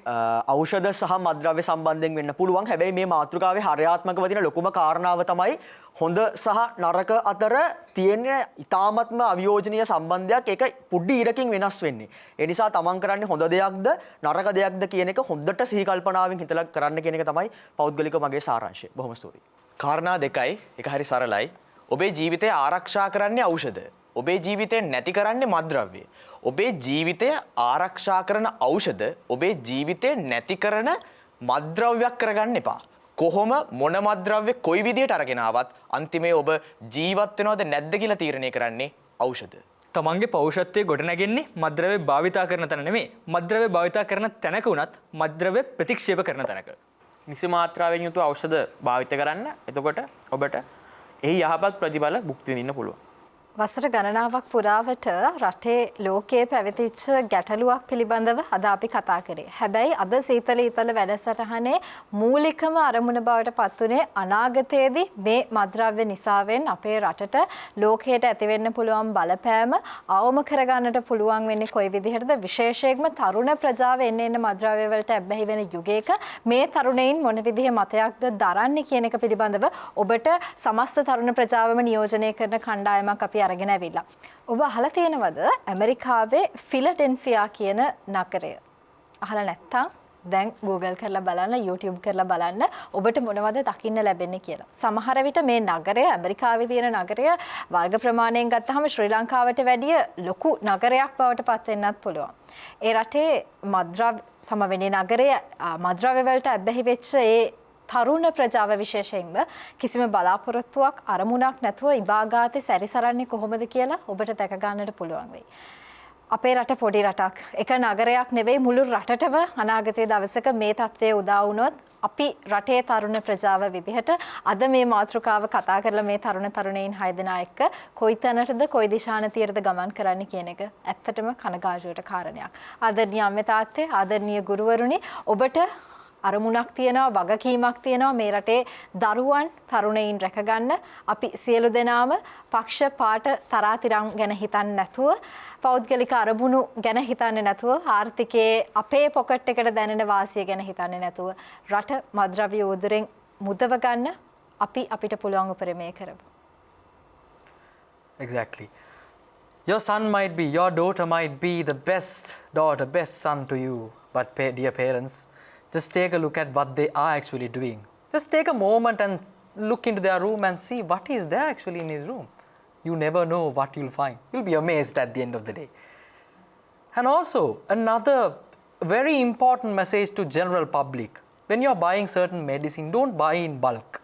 ඖෂධ සහ මද්ද්‍රව්‍ය සම්බන්ධයෙන් වෙන්න පුළුවන්. හැබැයි මේ මාතෘකාවේ හරයාත්මකව තියෙන ලොකුම කාරණාව තමයි හොඳ සහ නරක අතර තියෙන ඊ타ත්ම අවියෝජනීය සම්බන්ධයක්. ඒක පුඩි ඉරකින් වෙනස් වෙන්නේ. ඒ නිසා තමන් කරන්නේ හොඳ දෙයක්ද නරක දෙයක්ද කියන එක හොඳට සිහි කල්පනාවෙන් හිතලා කරන්න කියන එක තමයි පෞද්ගලිකව මගේ සාරාංශය. බොහොම ස්තුතියි. කාරණා දෙකයි. එක හරි සරලයි. ඔබේ ජීවිතය ආරක්ෂා කරන්නේ ඖෂධ. ඔබේ ජීවිතය නැති කරන්නේ මත්ද්‍රව්‍ය. ඔබේ ජීවිතය ආරක්ෂා කරන ඖෂධ ඔබේ ජීවිතය නැති කරන මත්ද්‍රව්‍යයක් කරගන්න එපා. කොහොම මොන මත්ද්‍රව්‍ය කොයි විදියට අරගෙන ආවත් අන්තිමේ ඔබ ජීවත් වෙනවද නැද්ද කියලා තීරණය කරන්නේ ඖෂධ. තමන්ගේ පෞරුෂත්වයේ ගොඩ නැගෙන්නේ මද්ද්‍රව්‍ය භාවිතා කරන තැන නෙමෙයි. මද්ද්‍රව්‍ය භාවිතා කරන තැනක උනත් මද්ද්‍රව්‍ය ප්‍රතික්ෂේප කරන තැනක. නිසි මාත්‍රාවෙන් යුතු ඖෂධ භාවිත කරන්න. එතකොට ඔබට එහි යහපත් ප්‍රතිඵල භුක්ති විඳින්න පුළුවන්. වසර ගණනාවක් පුරාවට රටේ ලෝකයේ පැවතිච්ච ගැටලුවක් පිළිබඳව අද අපි කතා කරේ. හැබැයි අද සීතල ඊතල වැඩසටහනේ මූලිකම අරමුණ බවට පත් වුණේ අනාගතයේදී මේ මත්ද්‍රව්‍ය නිසාවෙන් අපේ රටට ලෝකයට ඇති වෙන්න පුළුවන් බලපෑම අවම කරගන්නට පුළුවන් වෙන්නේ කොයි විදිහටද? විශේෂයෙන්ම තරුණ ප්‍රජාව එන්න මත්ද්‍රව්‍ය වලට ඇබ්බැහි වෙන යුගයක මේ තරුණයින් මොන විදිහේ මතයක්ද දරන්නේ කියන එක පිළිබඳව ඔබට සමස්ත තරුණ ප්‍රජාවම නියෝජනය කරන කණ්ඩායමක් අපි අරගෙන ඇවිල්ලා. ඔබ අහලා තියෙනවද ඇමරිකාවේ ෆිලඩෙල්ෆියා කියන නගරය? අහලා නැත්නම් දැන් Google කරලා බලන්න, YouTube කරලා බලන්න ඔබට මොනවද දකින්න ලැබෙන්නේ කියලා. සමහර විට මේ නගරය ඇමරිකාවේ තියෙන නගරය වර්ග ප්‍රමාණයෙන් ගත්තාම ශ්‍රී ලංකාවට වැඩිය ලොකු නගරයක් බවට පත් වෙන්නත් පුළුවන්. ඒ රටේ සමවෙන්නේ නගරයේ මද්ද්‍රව්‍ය වලට ඇබ්බැහි වෙච්ච ඒ තරුණ ප්‍රජාව විශේෂයෙන්ම කිසිම බලාපොරොත්තුවක් අරමුණක් නැතුව ඉබාගාතේ සැරිසරන්නේ කොහොමද කියලා ඔබට දැක ගන්නට පුළුවන් වෙයි. අපේ රට පොඩි රටක්. එක නගරයක් නෙවෙයි මුළු රටටම අනාගතයේ දවසක මේ තත්ත්වය උදා වුණොත් අපි රටේ තරුණ ප්‍රජාව විදිහට අද මේ මාතෘකාව කතා කරලා මේ තරුණයින් 6 දෙනා එක්ක කොයි තැනටද කොයි දිශානතියටද ගමන් කරන්න කියන එක ඇත්තටම කනගාටුවට කාරණයක්. ආදරණීය අම්මේ තාත්තේ, ආදරණීය ගුරුවරුනි, ඔබට අරමුණක් තියෙනවා, වගකීමක් තියෙනවා මේ රටේ දරුවන් තරුණයින් රැකගන්න. අපි සියලු දෙනාම පක්ෂ පාට තරාතිරම් ගැන හිතන්නේ නැතුව, පෞද්ගලික අරමුණු ගැන හිතන්නේ නැතුව, ආර්ථිකයේ අපේ පොකට් එකට දැනෙන වාසිය ගැන හිතන්නේ නැතුව රට මද්ද්‍රව්‍ය උදුරෙන් මුදව ගන්න අපිට පුළුවන් උපරිමය කරමු. Exactly. Your son might be, your daughter might be the best daughter, best son to you, but dear parents, just take a look at what they are actually doing. Just take a moment and look into their room and see what is there actually in his room. You never know what you'll find. You'll be amazed at the end of the day. And also, another very important message to general public. When you're buying certain medicine, don't buy in bulk.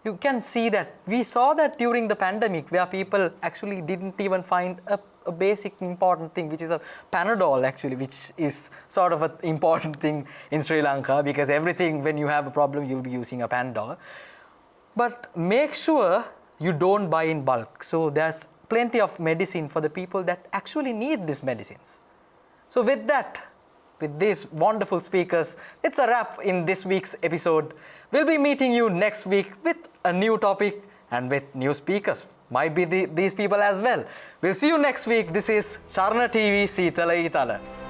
You can see that, we saw that during the pandemic where people actually didn't even find a basic important thing, which is a Panadol actually, which is sort of an important thing in Sri Lanka, because everything, when you have a problem, you'll be using a Panadol. But make sure you don't buy in bulk. So there's plenty of medicine for the people that actually need these medicines. So with that, with these wonderful speakers, it's a wrap in this week's episode. We'll be meeting you next week with a new topic and with new speakers. Might be these people as well. We'll see you next week. This is Charana TV Seethala Eethala.